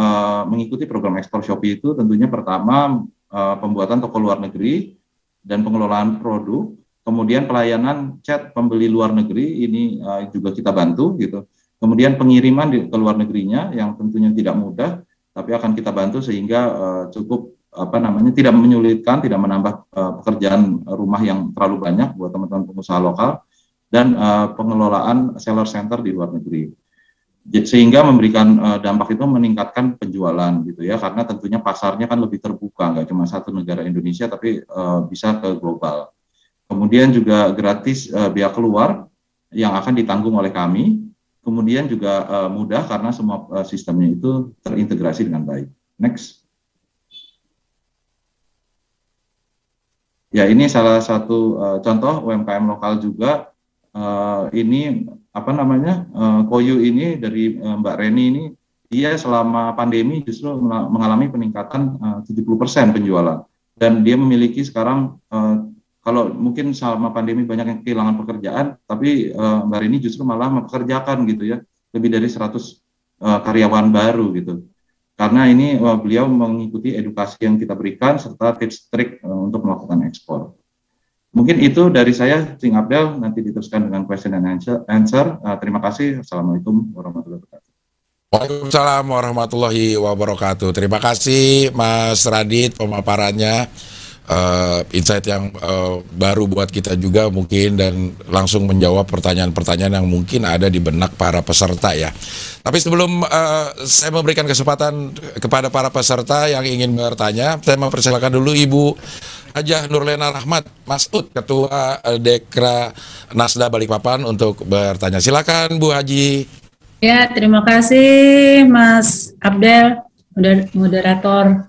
mengikuti program ekspor Shopee itu tentunya pertama pembuatan toko luar negeri dan pengelolaan produk, kemudian pelayanan chat pembeli luar negeri ini juga kita bantu gitu. Kemudian pengiriman ke luar negerinya yang tentunya tidak mudah, tapi akan kita bantu sehingga cukup tidak menyulitkan, tidak menambah pekerjaan rumah yang terlalu banyak buat teman-teman pengusaha lokal, dan pengelolaan seller center di luar negeri. Sehingga memberikan dampak itu meningkatkan penjualan gitu ya, karena tentunya pasarnya kan lebih terbuka, nggak cuma satu negara Indonesia tapi bisa ke global. Kemudian juga gratis biaya keluar yang akan ditanggung oleh kami, kemudian juga mudah karena semua sistemnya itu terintegrasi dengan baik. Next. Ya ini salah satu contoh UMKM lokal juga. Ini Koyu ini dari Mbak Reni ini, dia selama pandemi justru mengalami peningkatan 70% penjualan, dan dia memiliki sekarang kalau mungkin selama pandemi banyak yang kehilangan pekerjaan, tapi Mbak Reni justru malah mempekerjakan gitu ya lebih dari 100 karyawan baru gitu, karena ini beliau mengikuti edukasi yang kita berikan serta tips trik untuk melakukan ekspor. Mungkin itu dari saya, Cing Abdel, nanti diteruskan dengan question and answer. Terima kasih. Assalamualaikum warahmatullahi wabarakatuh. Waalaikumsalam warahmatullahi wabarakatuh. Terima kasih Mas Radit pemaparannya. insight yang baru buat kita juga mungkin, dan langsung menjawab pertanyaan-pertanyaan yang mungkin ada di benak para peserta ya. Tapi sebelum saya memberikan kesempatan kepada para peserta yang ingin bertanya, saya mempersilakan dulu Ibu Hajah Nurlena Rahmat Masud, Ketua Dekra Nasda Balikpapan untuk bertanya. Silakan Bu Haji. Ya, terima kasih Mas Abdel, moderator.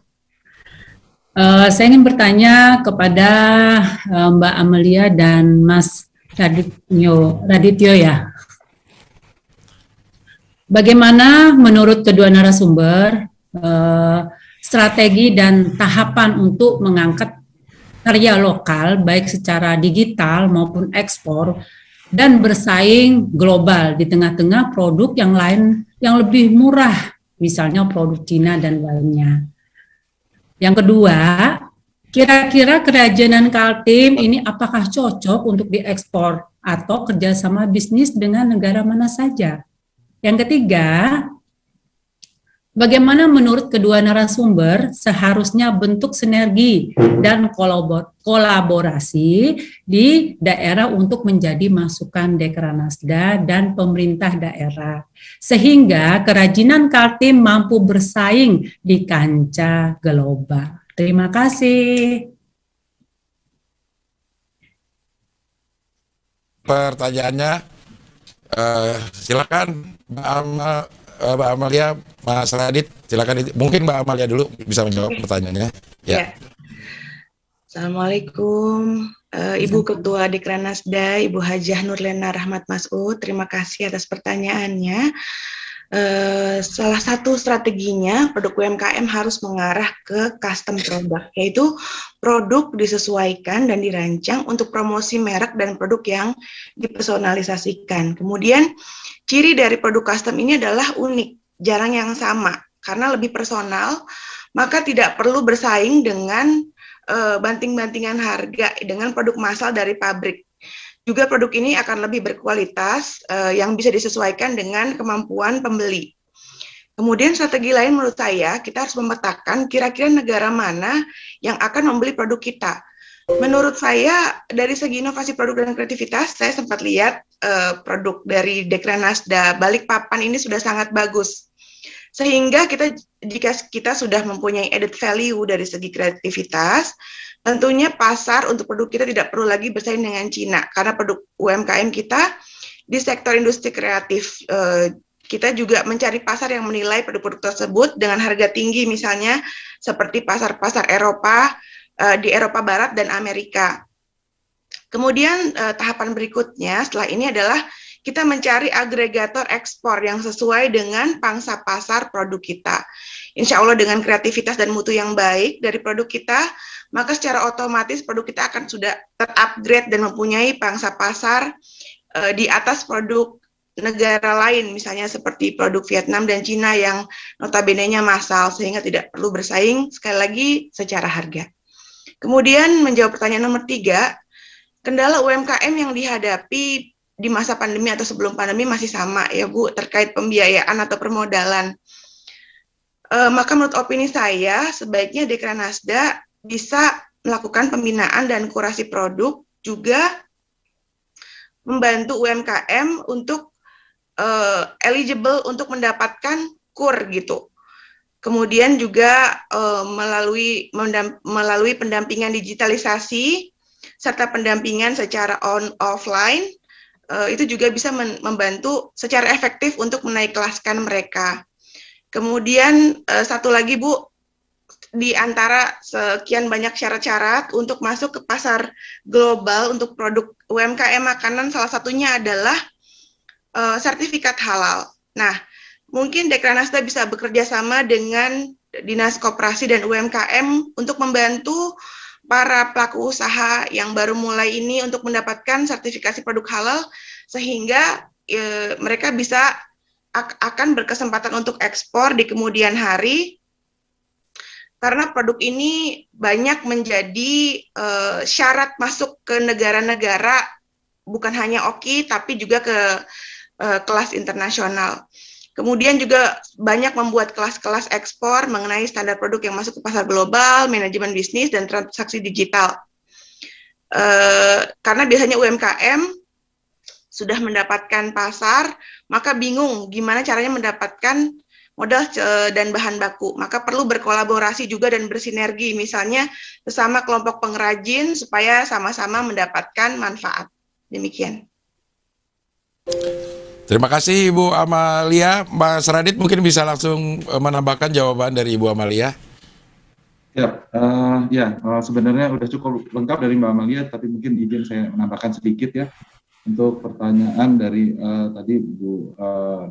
Saya ingin bertanya kepada Mbak Amelia dan Mas Radityo ya. Bagaimana menurut kedua narasumber strategi dan tahapan untuk mengangkat karya lokal baik secara digital maupun ekspor dan bersaing global di tengah-tengah produk yang lain yang lebih murah, misalnya produk Cina dan lainnya. Yang kedua, kira-kira kerajinan Kaltim ini apakah cocok untuk diekspor atau kerjasama bisnis dengan negara mana saja? Yang ketiga, bagaimana menurut kedua narasumber seharusnya bentuk sinergi dan kolaborasi di daerah untuk menjadi masukan Dekranasda dan pemerintah daerah, sehingga kerajinan Kaltim mampu bersaing di kancah global. Terima kasih. Pertanyaannya, silakan Mbak Amalia, Mas Radit, silakan. Mungkin Mbak Amalia dulu bisa menjawab pertanyaannya. Ya. Assalamualaikum, Ibu Ketua Dekranasda, Ibu Hajah Nurlena Rahmat Masud. Terima kasih atas pertanyaannya. Salah satu strateginya produk UMKM harus mengarah ke custom product, yaitu produk disesuaikan dan dirancang untuk promosi merek dan produk yang dipersonalisasikan. Kemudian ciri dari produk custom ini adalah unik, jarang yang sama, karena lebih personal, maka tidak perlu bersaing dengan banting-bantingan harga dengan produk massal dari pabrik. Juga produk ini akan lebih berkualitas yang bisa disesuaikan dengan kemampuan pembeli. Kemudian strategi lain menurut saya, kita harus memetakan kira-kira negara mana yang akan membeli produk kita. Menurut saya, dari segi inovasi produk dan kreativitas, saya sempat lihat produk dari Dekranasda Balikpapan ini sudah sangat bagus. Sehingga jika kita sudah mempunyai added value dari segi kreativitas, tentunya pasar untuk produk kita tidak perlu lagi bersaing dengan Cina, karena produk UMKM kita di sektor industri kreatif, kita juga mencari pasar yang menilai produk-produk tersebut dengan harga tinggi, misalnya seperti pasar-pasar Eropa, di Eropa Barat dan Amerika. Kemudian tahapan berikutnya setelah ini adalah kita mencari agregator ekspor yang sesuai dengan pangsa pasar produk kita. Insya Allah dengan kreativitas dan mutu yang baik dari produk kita, maka secara otomatis produk kita akan sudah terupgrade dan mempunyai pangsa pasar di atas produk negara lain, misalnya seperti produk Vietnam dan Cina yang notabene-nya massal, sehingga tidak perlu bersaing sekali lagi secara harga. Kemudian menjawab pertanyaan nomor 3, kendala UMKM yang dihadapi di masa pandemi atau sebelum pandemi masih sama ya Bu, terkait pembiayaan atau permodalan. Maka menurut opini saya, sebaiknya Dekranasda bisa melakukan pembinaan dan kurasi produk, juga membantu UMKM untuk eligible untuk mendapatkan KUR gitu. Kemudian juga melalui pendampingan digitalisasi serta pendampingan secara offline, itu juga bisa membantu secara efektif untuk menaikkelaskan mereka. Kemudian satu lagi Bu, di antara sekian banyak syarat-syarat untuk masuk ke pasar global untuk produk UMKM makanan, salah satunya adalah sertifikat halal. Nah, mungkin Dekranasda bisa bekerja sama dengan Dinas Koperasi dan UMKM untuk membantu para pelaku usaha yang baru mulai ini untuk mendapatkan sertifikasi produk halal, sehingga mereka akan berkesempatan untuk ekspor di kemudian hari, karena produk ini banyak menjadi syarat masuk ke negara-negara, bukan hanya OKI, tapi juga ke kelas internasional. Kemudian juga banyak membuat kelas-kelas ekspor mengenai standar produk yang masuk ke pasar global, manajemen bisnis, dan transaksi digital. Karena biasanya UMKM sudah mendapatkan pasar, maka bingung gimana caranya mendapatkan modal dan bahan baku. Maka perlu berkolaborasi juga dan bersinergi, misalnya bersama kelompok pengrajin supaya sama-sama mendapatkan manfaat. Demikian. Terima kasih Ibu Amalia. Mas Radit mungkin bisa langsung menambahkan jawaban dari Ibu Amalia. Sebenarnya udah cukup lengkap dari Mbak Amalia, tapi mungkin izin saya menambahkan sedikit ya untuk pertanyaan dari tadi Bu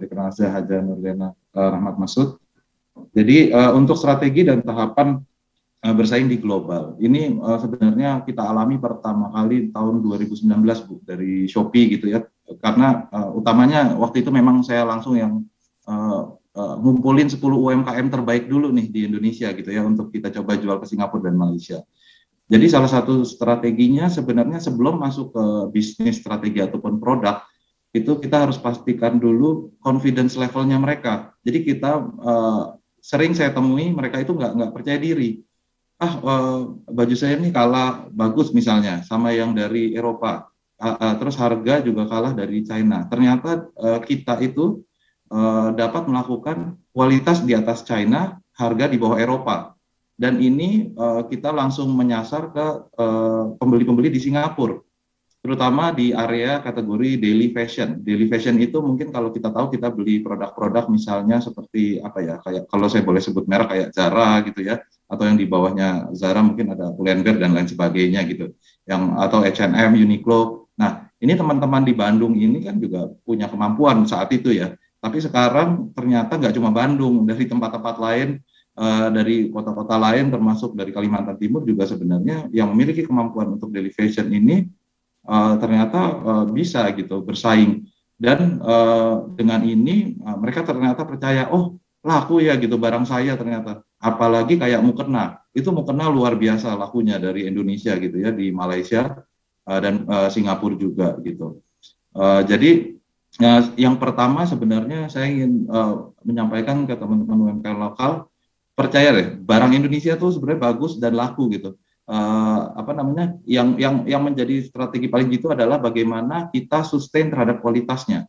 Dekranasda Haja Nurlena Rahmat Masud. Jadi untuk strategi dan tahapan bersaing di global ini sebenarnya kita alami pertama kali tahun 2019 Bu dari Shopee gitu ya, karena utamanya waktu itu memang saya langsung yang ngumpulin 10 UMKM terbaik dulu nih di Indonesia gitu ya untuk kita coba jual ke Singapura dan Malaysia. Jadi salah satu strateginya sebenarnya sebelum masuk ke bisnis strategi ataupun produk itu kita harus pastikan dulu confidence levelnya mereka. Jadi kita sering saya temui mereka itu nggak percaya diri. Baju saya ini kalah bagus misalnya sama yang dari Eropa. Terus harga juga kalah dari China. Ternyata kita itu dapat melakukan kualitas di atas China, harga di bawah Eropa. Dan ini kita langsung menyasar ke pembeli-pembeli di Singapura, terutama di area kategori daily fashion. Daily fashion itu mungkin kalau kita tahu kita beli produk-produk misalnya seperti kayak kalau saya boleh sebut merek kayak Zara gitu ya, atau yang di bawahnya Zara mungkin ada Pull&Bear dan lain sebagainya gitu, atau H&M, Uniqlo. Nah ini teman-teman di Bandung ini kan juga punya kemampuan saat itu ya. Tapi sekarang ternyata nggak cuma Bandung, dari tempat-tempat lain, dari kota-kota lain termasuk dari Kalimantan Timur juga sebenarnya yang memiliki kemampuan untuk daily fashion ini ternyata bisa gitu bersaing. Dan dengan ini mereka ternyata percaya, oh laku ya gitu barang saya ternyata. Apalagi kayak mukena, itu mukena luar biasa lakunya dari Indonesia gitu ya, di Malaysia dan Singapura juga gitu. Jadi yang pertama sebenarnya saya ingin menyampaikan ke teman-teman UMKM lokal, percaya deh barang Indonesia tuh sebenarnya bagus dan laku gitu. Yang menjadi strategi paling gitu adalah bagaimana kita sustain terhadap kualitasnya.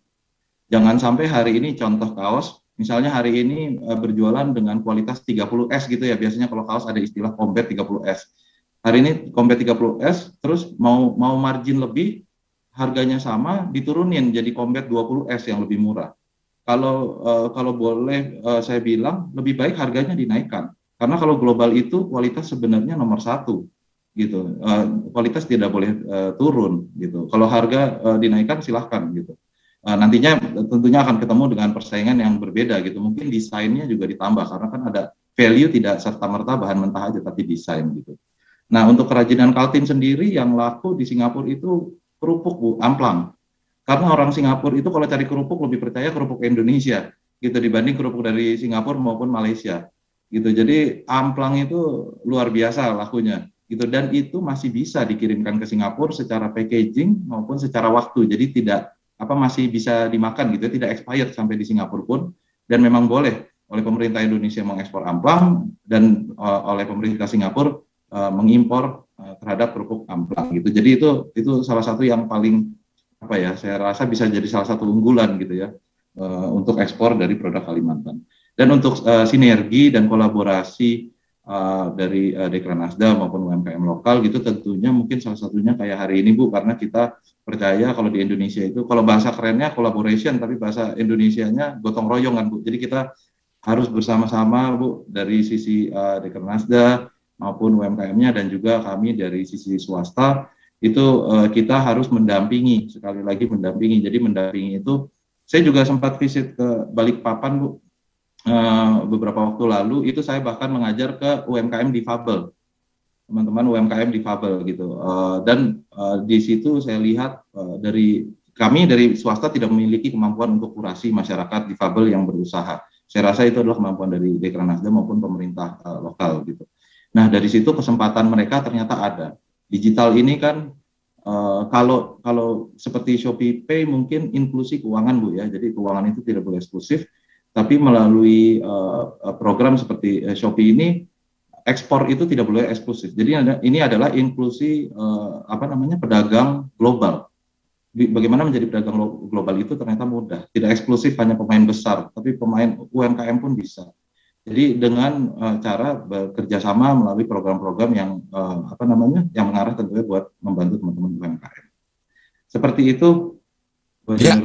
Jangan sampai hari ini contoh kaos, misalnya hari ini berjualan dengan kualitas 30S gitu ya, biasanya kalau kaos ada istilah combat 30S. Hari ini combat 30S, terus mau margin lebih, harganya sama, diturunin jadi combat 20S yang lebih murah. Kalau boleh saya bilang lebih baik harganya dinaikkan, karena kalau global itu kualitas sebenarnya nomor satu gitu. Kualitas tidak boleh turun gitu. Kalau harga dinaikkan silahkan gitu. Nantinya tentunya akan ketemu dengan persaingan yang berbeda gitu. Mungkin desainnya juga ditambah karena kan ada value, tidak serta-merta bahan mentah aja tapi desain gitu. Nah untuk kerajinan Kaltim sendiri yang laku di Singapura itu kerupuk Bu, amplang. Karena orang Singapura itu kalau cari kerupuk lebih percaya kerupuk Indonesia gitu dibanding kerupuk dari Singapura maupun Malaysia gitu. Jadi amplang itu luar biasa lakunya gitu, dan itu masih bisa dikirimkan ke Singapura secara packaging maupun secara waktu. Jadi masih bisa dimakan gitu, tidak expired sampai di Singapura pun, dan memang boleh oleh pemerintah Indonesia mengekspor amplang dan oleh pemerintah Singapura mengimpor terhadap kerupuk amplang gitu. Jadi itu salah satu yang paling saya rasa bisa jadi salah satu unggulan gitu ya untuk ekspor dari produk Kalimantan. Dan untuk sinergi dan kolaborasi dari Dekranasda maupun UMKM lokal gitu, tentunya mungkin salah satunya kayak hari ini Bu, karena kita percaya kalau di Indonesia itu, kalau bahasa kerennya collaboration, tapi bahasa Indonesianya gotong royong kan Bu. Jadi kita harus bersama-sama Bu dari sisi Dekranasda maupun UMKM-nya dan juga kami dari sisi swasta itu kita harus mendampingi, sekali lagi mendampingi. Jadi mendampingi itu, saya juga sempat visit ke Balikpapan Bu beberapa waktu lalu, itu saya bahkan mengajar ke UMKM difabel, teman-teman UMKM difabel gitu. Dan di situ saya lihat kami dari swasta tidak memiliki kemampuan untuk kurasi masyarakat difabel yang berusaha. Saya rasa itu adalah kemampuan dari Dekranasda maupun pemerintah lokal gitu. Nah dari situ kesempatan mereka ternyata ada. Digital ini kan kalau seperti Shopee Pay mungkin inklusi keuangan Bu ya, jadi keuangan itu tidak boleh eksklusif. Tapi melalui program seperti Shopee ini, ekspor itu tidak boleh eksklusif. Jadi ini adalah inklusi pedagang global. Bagaimana menjadi pedagang global itu ternyata mudah. Tidak eksklusif hanya pemain besar, tapi pemain UMKM pun bisa. Jadi dengan cara bekerja sama melalui program-program yang yang mengarah tentunya buat membantu teman-teman UMKM. Seperti itu. Ya.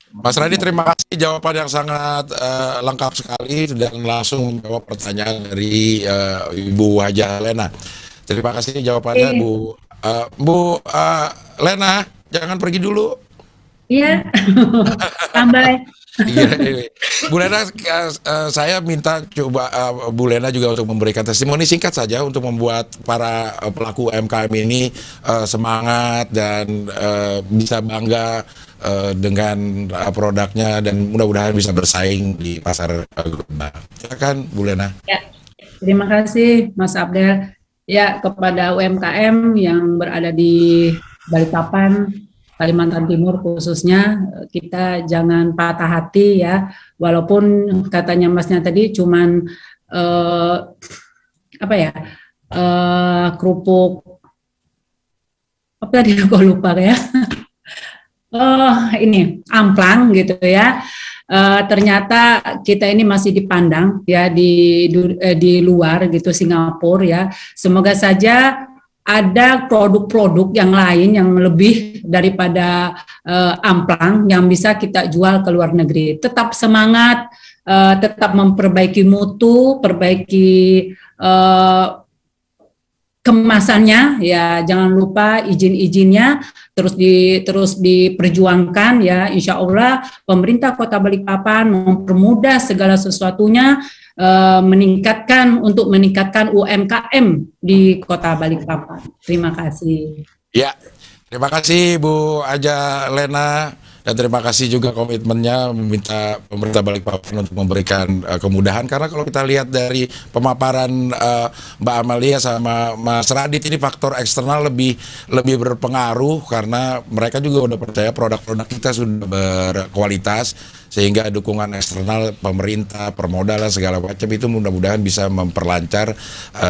Mas Radi, terima kasih jawaban yang sangat lengkap sekali dan langsung menjawab pertanyaan dari Ibu Hajah Lena. Terima kasih jawabannya, Bu Lena. Jangan pergi dulu. Iya. Sampai. Bu Lena, saya minta coba Bu Lena juga untuk memberikan testimoni singkat saja untuk membuat para pelaku UMKM ini semangat dan bisa bangga dengan produknya dan mudah-mudahan bisa bersaing di pasar global. Silakan Bu Lena. Ya, terima kasih Mas Abdel. Ya, kepada UMKM yang berada di Balikpapan, Kalimantan Timur khususnya, kita jangan patah hati ya, walaupun katanya Masnya tadi cuman kerupuk apa tadi aku lupa ya. Ini amplang gitu ya. Ternyata kita ini masih dipandang ya di luar gitu, Singapura ya. Semoga saja ada produk-produk yang lain yang lebih daripada amplang yang bisa kita jual ke luar negeri. Tetap semangat, tetap memperbaiki mutu, perbaiki kemasannya ya, jangan lupa izin-izinnya terus diperjuangkan ya. Insya Allah pemerintah Kota Balikpapan mempermudah segala sesuatunya, meningkatkan UMKM di Kota Balikpapan. Terima kasih. Ya, terima kasih Bu Hajah Lena. Dan terima kasih juga komitmennya meminta pemerintah Balikpapan untuk memberikan kemudahan, karena kalau kita lihat dari pemaparan Mbak Amalia sama Mas Radit, ini faktor eksternal lebih berpengaruh karena mereka juga udah percaya produk-produk kita sudah berkualitas, sehingga dukungan eksternal pemerintah, permodalan segala macam itu mudah-mudahan bisa memperlancar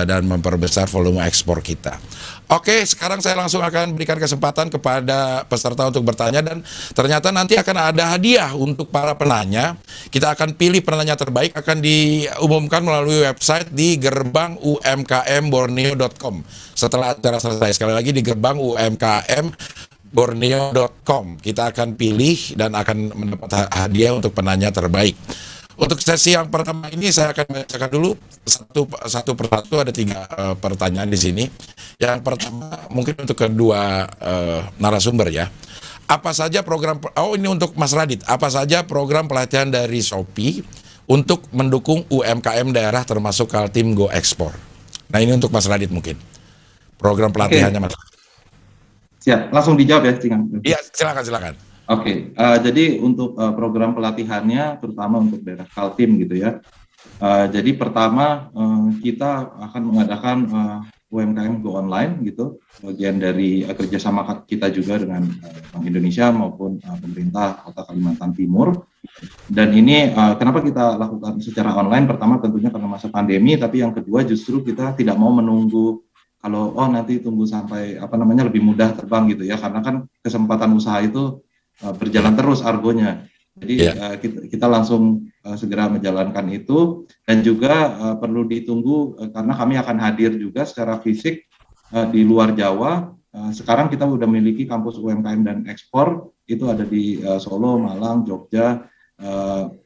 dan memperbesar volume ekspor kita. Oke, sekarang saya langsung akan berikan kesempatan kepada peserta untuk bertanya, dan ternyata nanti akan ada hadiah untuk para penanya. Kita akan pilih penanya terbaik, akan diumumkan melalui website di gerbangumkmborneo.com setelah acara selesai. Sekali lagi di gerbangumkmborneo.com kita akan pilih dan akan mendapat hadiah untuk penanya terbaik. Untuk sesi yang pertama ini saya akan bacakan dulu satu persatu, ada 3 pertanyaan di sini. Yang pertama mungkin untuk kedua narasumber ya. Apa saja program, ini untuk Mas Radit, apa saja program pelatihan dari Shopee untuk mendukung UMKM daerah termasuk Kaltim Go Ekspor? Nah, ini untuk Mas Radit mungkin. Program pelatihannya Mas. Siap, langsung dijawab ya, Cingan. Iya, silakan. Oke, jadi untuk program pelatihannya terutama untuk daerah Kaltim gitu ya. Jadi pertama kita akan mengadakan UMKM Go Online gitu, bagian dari kerjasama kita juga dengan Bank Indonesia maupun pemerintah Kota Kalimantan Timur. Dan ini kenapa kita lakukan secara online? Pertama tentunya karena masa pandemi, tapi yang kedua justru kita tidak mau menunggu kalau nanti tunggu sampai lebih mudah terbang gitu ya, karena kan kesempatan usaha itu berjalan terus argonya. Jadi kita langsung segera menjalankan itu, dan juga perlu ditunggu karena kami akan hadir juga secara fisik di luar Jawa. Sekarang kita sudah memiliki kampus UMKM dan ekspor, itu ada di Solo, Malang, Jogja,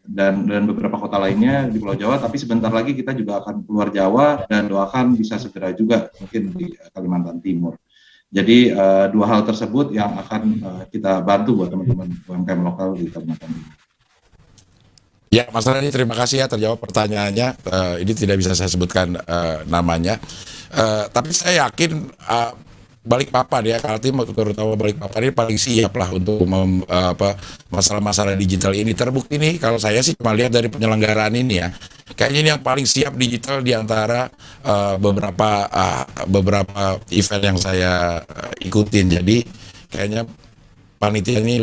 dan beberapa kota lainnya di Pulau Jawa, tapi sebentar lagi kita juga akan keluar Jawa dan doakan bisa segera juga mungkin di Kalimantan Timur. Jadi 2 hal tersebut yang akan kita bantu buat teman-teman UMKM lokal di Kalimantan Timur. Ya, Mas Rani, terima kasih ya terjawab pertanyaannya. Ini tidak bisa saya sebutkan namanya, tapi saya yakin Balikpapan ya, Kaltim terutama Balikpapan ini paling siap lah untuk masalah-masalah digital ini. Terbukti nih, kalau saya sih cuma lihat dari penyelenggaraan ini ya, kayaknya ini yang paling siap digital di antara beberapa event yang saya ikutin. Jadi kayaknya panitia ini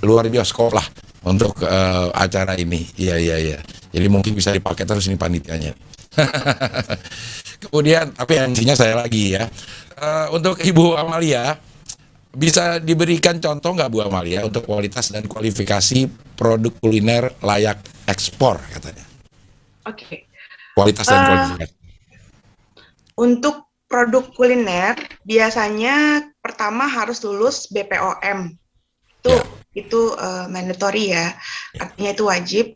luar bioskop lah untuk acara ini. Iya, iya, iya. Jadi mungkin bisa dipakai terus ini panitianya. Kemudian, tapi intinya saya lagi ya. Untuk Ibu Amalia, bisa diberikan contoh nggak Bu Amalia untuk kualitas dan kualifikasi produk kuliner layak ekspor katanya. Oke. Kualitas dan kualifikasi. Untuk produk kuliner biasanya pertama harus lulus BPOM. Itu mandatory ya. Artinya itu wajib.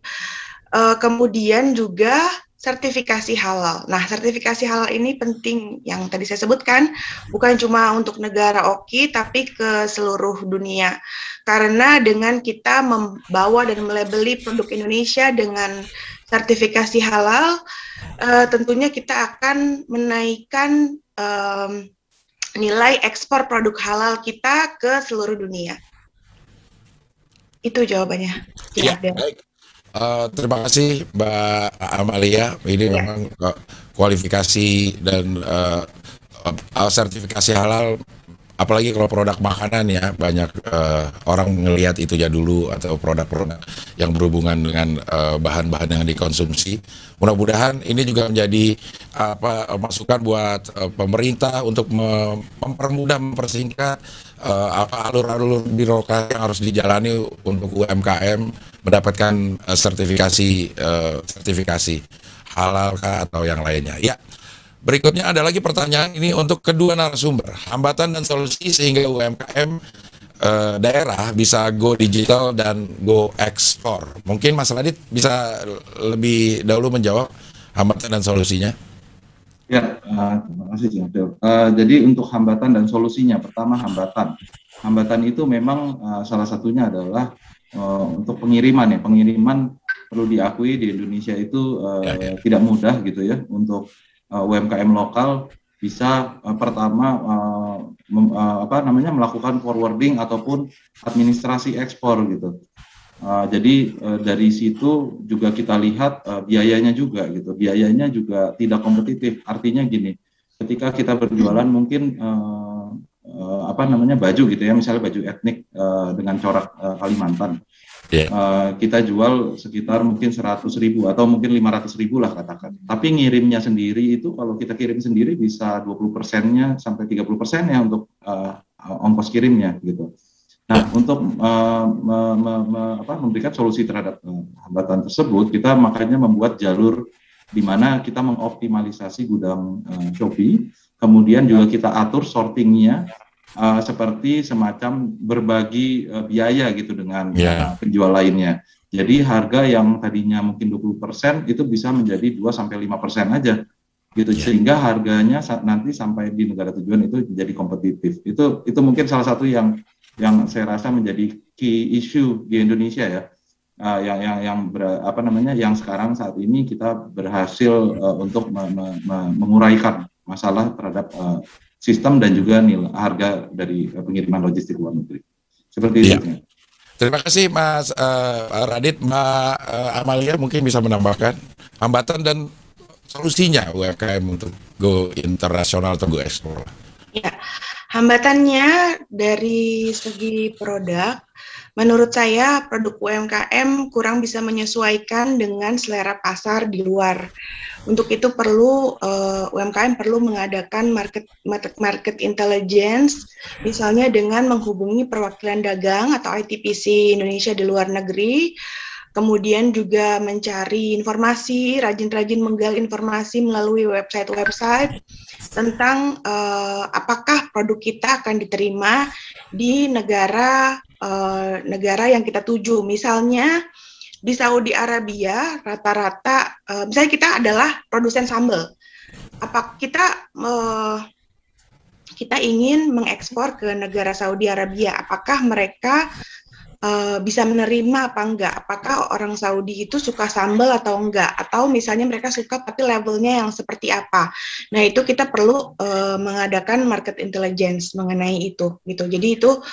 Kemudian juga sertifikasi halal. Nah, sertifikasi halal ini penting yang tadi saya sebutkan, bukan cuma untuk negara oki, tapi ke seluruh dunia. Karena dengan kita membawa dan melabeli produk Indonesia dengan sertifikasi halal, tentunya kita akan menaikkan nilai ekspor produk halal kita ke seluruh dunia. Itu jawabannya. Iya, baik. Terima kasih Mbak Amalia. Ini memang kualifikasi dan sertifikasi halal, apalagi kalau produk makanan ya, banyak orang ngelihat itu ya dulu, atau produk-produk yang berhubungan dengan bahan-bahan yang dikonsumsi. Mudah-mudahan ini juga menjadi masukan buat pemerintah untuk mempermudah, mempersingkat alur-alur birokrasi yang harus dijalani untuk UMKM mendapatkan sertifikasi halal kah atau yang lainnya. Ya. Berikutnya ada lagi pertanyaan ini untuk kedua narasumber. Hambatan dan solusi sehingga UMKM daerah bisa go digital dan go ekspor. Mungkin Mas Radit bisa lebih dahulu menjawab hambatan dan solusinya. Ya, terima kasih Jibril. Jadi untuk hambatan dan solusinya, pertama hambatan. Hambatan itu memang salah satunya adalah untuk pengiriman ya. Pengiriman perlu diakui di Indonesia itu tidak mudah gitu ya, untuk UMKM lokal bisa pertama melakukan forwarding ataupun administrasi ekspor gitu. Jadi dari situ juga kita lihat biayanya juga gitu. Biayanya juga tidak kompetitif. Artinya gini, ketika kita berjualan mungkin baju gitu ya, misalnya baju etnik dengan corak Kalimantan. Kita jual sekitar mungkin 100.000 atau mungkin 500.000 lah katakan. Tapi ngirimnya sendiri itu kalau kita kirim sendiri bisa 20%-nya sampai 30%-nya untuk ongkos kirimnya gitu. Nah, untuk memberikan solusi terhadap hambatan tersebut, kita makanya membuat jalur di mana kita mengoptimalisasi gudang Shopee, kemudian juga kita atur sortingnya seperti semacam berbagi biaya gitu dengan penjual lainnya. Jadi harga yang tadinya mungkin 20% itu bisa menjadi 2-5% aja gitu, sehingga harganya nanti sampai di negara tujuan itu menjadi kompetitif. Itu mungkin salah satu yang saya rasa menjadi key issue di Indonesia ya, yang sekarang saat ini kita berhasil untuk menguraikan masalah terhadap sistem dan juga nilai harga dari pengiriman logistik luar negeri. Seperti itu. Terima kasih Mas Radit. Mbak Amalia mungkin bisa menambahkan hambatan dan solusinya UMKM untuk go internasional atau go ekspor. Ya, hambatannya dari segi produk, menurut saya produk UMKM kurang bisa menyesuaikan dengan selera pasar di luar. Untuk itu perlu UMKM perlu mengadakan market intelligence, misalnya dengan menghubungi perwakilan dagang atau ITPC Indonesia di luar negeri. Kemudian juga mencari informasi, rajin-rajin menggali informasi melalui website-website tentang apakah produk kita akan diterima di negara yang kita tuju. Misalnya di Saudi Arabia rata-rata, misalnya kita adalah produsen sambal. Apa kita ingin mengekspor ke negara Saudi Arabia? Apakah mereka bisa menerima apa enggak, apakah orang Saudi itu suka sambal atau enggak, atau misalnya mereka suka tapi levelnya yang seperti apa. Nah itu kita perlu mengadakan market intelligence mengenai itu gitu. Jadi itu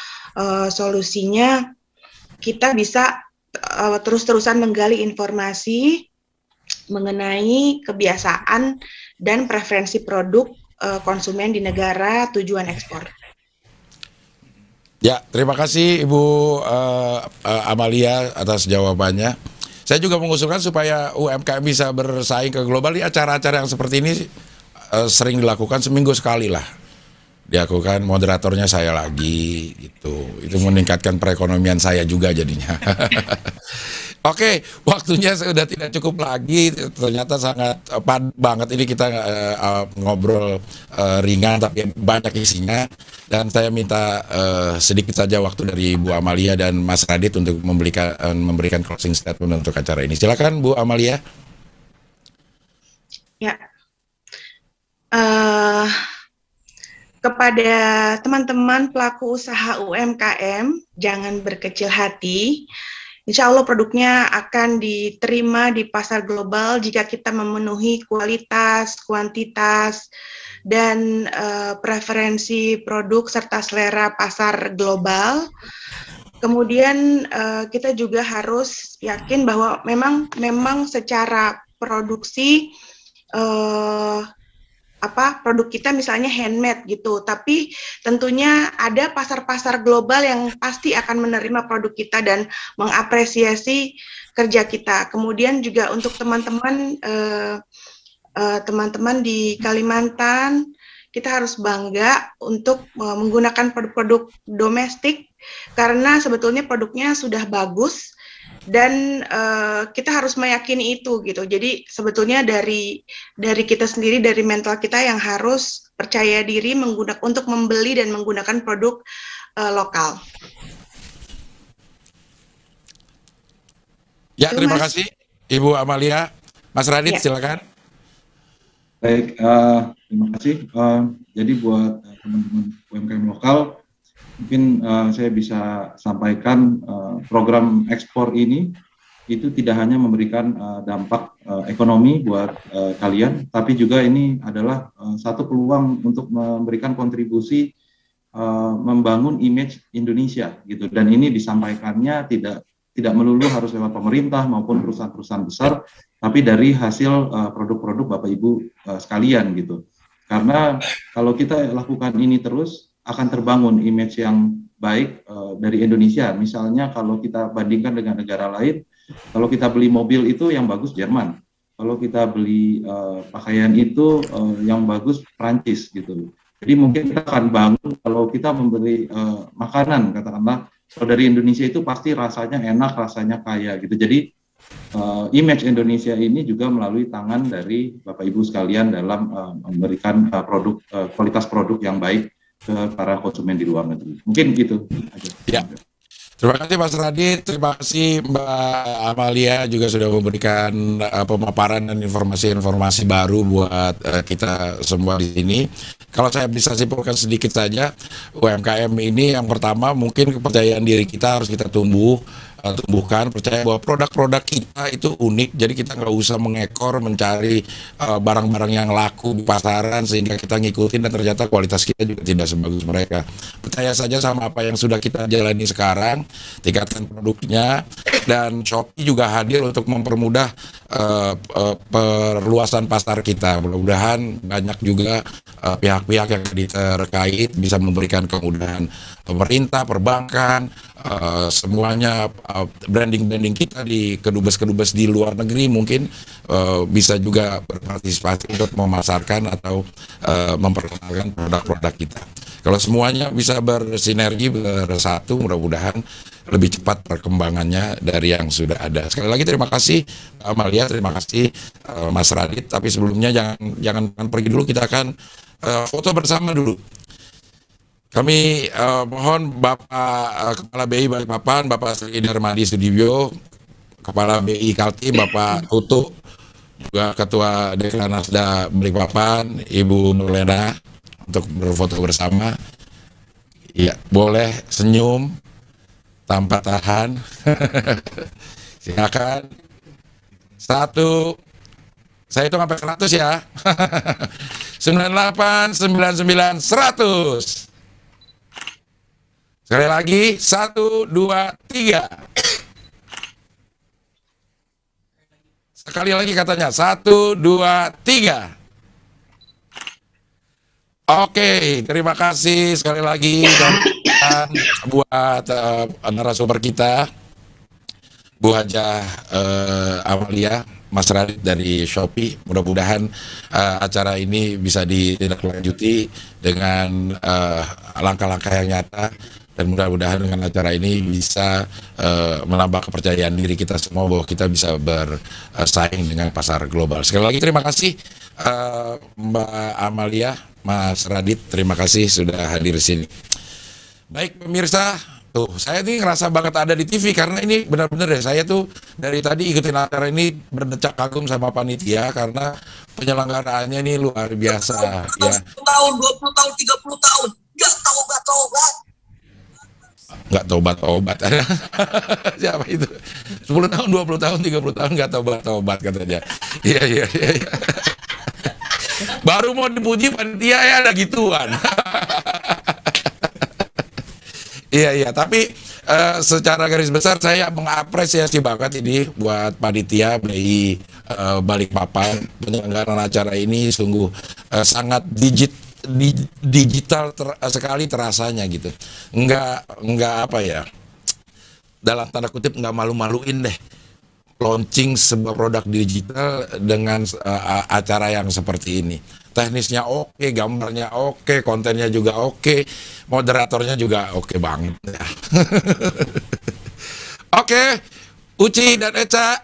solusinya kita bisa terus-terusan menggali informasi mengenai kebiasaan dan preferensi produk konsumen di negara tujuan ekspor. Ya, terima kasih Ibu Amalia atas jawabannya. Saya juga mengusulkan supaya UMKM bisa bersaing ke global. Di acara-acara yang seperti ini sering dilakukan seminggu sekali lah. Dilakukan, moderatornya saya lagi gitu. Itu meningkatkan perekonomian saya juga jadinya. Oke, waktunya sudah tidak cukup lagi. Ternyata sangat padat banget ini kita ngobrol ringan tapi banyak isinya. Dan saya minta sedikit saja waktu dari Bu Amalia dan Mas Radit untuk memberikan closing statement untuk acara ini. Silakan Bu Amalia. Ya, kepada teman-teman pelaku usaha UMKM, jangan berkecil hati. Insya Allah produknya akan diterima di pasar global jika kita memenuhi kualitas, kuantitas, dan preferensi produk serta selera pasar global. Kemudian kita juga harus yakin bahwa memang secara produksi produk kita misalnya handmade gitu, tapi tentunya ada pasar-pasar global yang pasti akan menerima produk kita dan mengapresiasi kerja kita. Kemudian juga untuk teman-teman di Kalimantan, kita harus bangga untuk menggunakan produk-produk domestik karena sebetulnya produknya sudah bagus. Dan kita harus meyakini itu gitu. Jadi sebetulnya dari kita sendiri, dari mental kita yang harus percaya diri untuk membeli dan menggunakan produk lokal. Ya, terima kasih Ibu Amalia. Mas Radit, silakan. Baik, terima kasih. Jadi buat teman-teman UMKM lokal, mungkin saya bisa sampaikan program ekspor ini itu tidak hanya memberikan dampak ekonomi buat kalian, tapi juga ini adalah satu peluang untuk memberikan kontribusi membangun image Indonesia gitu. Dan ini disampaikannya tidak melulu harus lewat pemerintah maupun perusahaan-perusahaan besar, tapi dari hasil produk-produk Bapak Ibu sekalian gitu. Karena kalau kita lakukan ini terus, akan terbangun image yang baik dari Indonesia. Misalnya kalau kita bandingkan dengan negara lain, kalau kita beli mobil itu yang bagus Jerman, kalau kita beli pakaian itu yang bagus Prancis gitu. Jadi mungkin kita akan bangun kalau kita membeli makanan, katakanlah kalau dari Indonesia itu pasti rasanya enak, rasanya kaya gitu. Jadi image Indonesia ini juga melalui tangan dari Bapak Ibu sekalian dalam memberikan kualitas produk yang baik ke para konsumen di luar negeri. Mungkin gitu aja. Ya. Terima kasih Mas Radit, terima kasih Mbak Amalia juga sudah memberikan pemaparan dan informasi-informasi baru buat kita semua di sini. Kalau saya bisa simpulkan sedikit saja, UMKM ini yang pertama mungkin kepercayaan diri kita harus kita tumbuhkan, percaya bahwa produk-produk kita itu unik, jadi kita nggak usah mengekor mencari barang-barang yang laku di pasaran sehingga kita ngikutin dan ternyata kualitas kita juga tidak sebagus mereka. Percaya saja sama apa yang sudah kita jalani sekarang, tingkatkan produknya, dan Shopee juga hadir untuk mempermudah perluasan pasar kita. Mudah-mudahan banyak juga pihak-pihak yang terkait bisa memberikan kemudahan pemerintah, perbankan, semuanya branding kita di kedubes-kedubes di luar negeri mungkin bisa juga berpartisipasi untuk memasarkan atau memperkenalkan produk-produk kita. Kalau semuanya bisa bersinergi bersatu, mudah-mudahan lebih cepat perkembangannya dari yang sudah ada. Sekali lagi terima kasih Amalia, terima kasih Mas Radit. Tapi sebelumnya jangan pergi dulu, kita akan foto bersama dulu. Kami mohon Bapak Kepala BI Balikpapan, Bapak Sri Darmadi Sudibyo, Kepala BI Kaltim, Bapak Tutu, juga Ketua Dekranasda Balikpapan, Ibu Nurlena, untuk berfoto bersama. Ya, boleh senyum tanpa tahan. Silakan. 1, saya hitung sampai 100 ya. 98, 99, 100. Sekali lagi, 1, 2, 3. Sekali lagi katanya, 1, 2, 3. Oke, terima kasih sekali lagi dan Dan buat narasumber kita, Bu Hajah Amalia, Mas Radit dari Shopee, mudah-mudahan acara ini bisa ditindaklanjuti dengan langkah-langkah yang nyata, dan mudah-mudahan dengan acara ini bisa menambah kepercayaan diri kita semua bahwa kita bisa bersaing dengan pasar global. Sekali lagi terima kasih Mbak Amalia, Mas Radit, terima kasih sudah hadir di sini. Baik pemirsa, tuh saya ini ngerasa banget ada di TV karena ini benar-benar ya, saya tuh dari tadi ikutin acara ini berdecak kagum sama panitia karena penyelenggaraannya ini luar biasa ya. 10 tahun, 20 tahun, 30 tahun, nggak tobat-tobat. Nggak tobat-tobat. Siapa itu? 10 tahun, 20 tahun, 30 tahun nggak tobat-tobat katanya. Iya. Baru mau dipuji panitia ya ada gituan. Iya, tapi secara garis besar saya mengapresiasi banget ini buat panitia BI Balikpapan. Penyelenggaraan acara ini sungguh sangat digital sekali terasanya gitu. Enggak apa ya, dalam tanda kutip nggak malu-maluin deh launching sebuah produk digital dengan acara yang seperti ini. Teknisnya oke, gambarnya oke, kontennya juga oke, moderatornya juga oke banget. Oke, Uci dan Eca,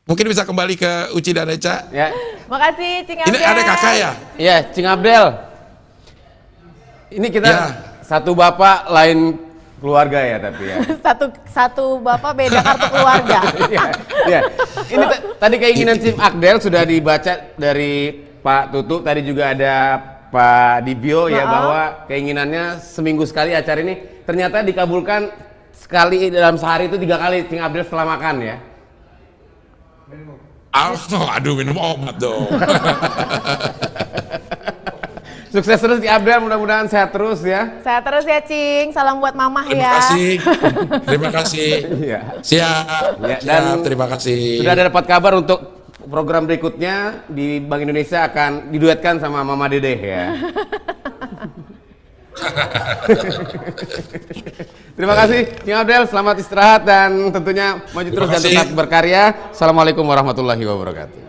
mungkin bisa kembali ke Uci dan Eca. Ya. Makasih, Cing Abdel. Ini ada kakak ya? Iya, Cing Abdel. Ini kita satu bapak lain keluarga ya tapi ya. satu bapak beda kartu keluarga. Iya. Ini tadi keinginan Cing Abdel sudah dibaca dari Pak Tutu, tadi juga ada Pak Dibio ya, bahwa keinginannya seminggu sekali acara ini ternyata dikabulkan sekali dalam sehari itu 3 kali Cing Abdel setelah makan ya. Aduh minum obat dong. Sukses terus Cing Abdel, mudah-mudahan sehat terus ya. Sehat terus ya, Cing. Salam buat mamah Terima ya. Terima kasih. Iya. Siap. Ya, dan terima kasih. Sudah ada dapat kabar untuk program berikutnya di Bank Indonesia akan diduetkan sama Mama Dedeh ya. Terima kasih Cing Abdel, selamat istirahat dan tentunya maju terus dan tetap berkarya. Assalamualaikum warahmatullahi wabarakatuh.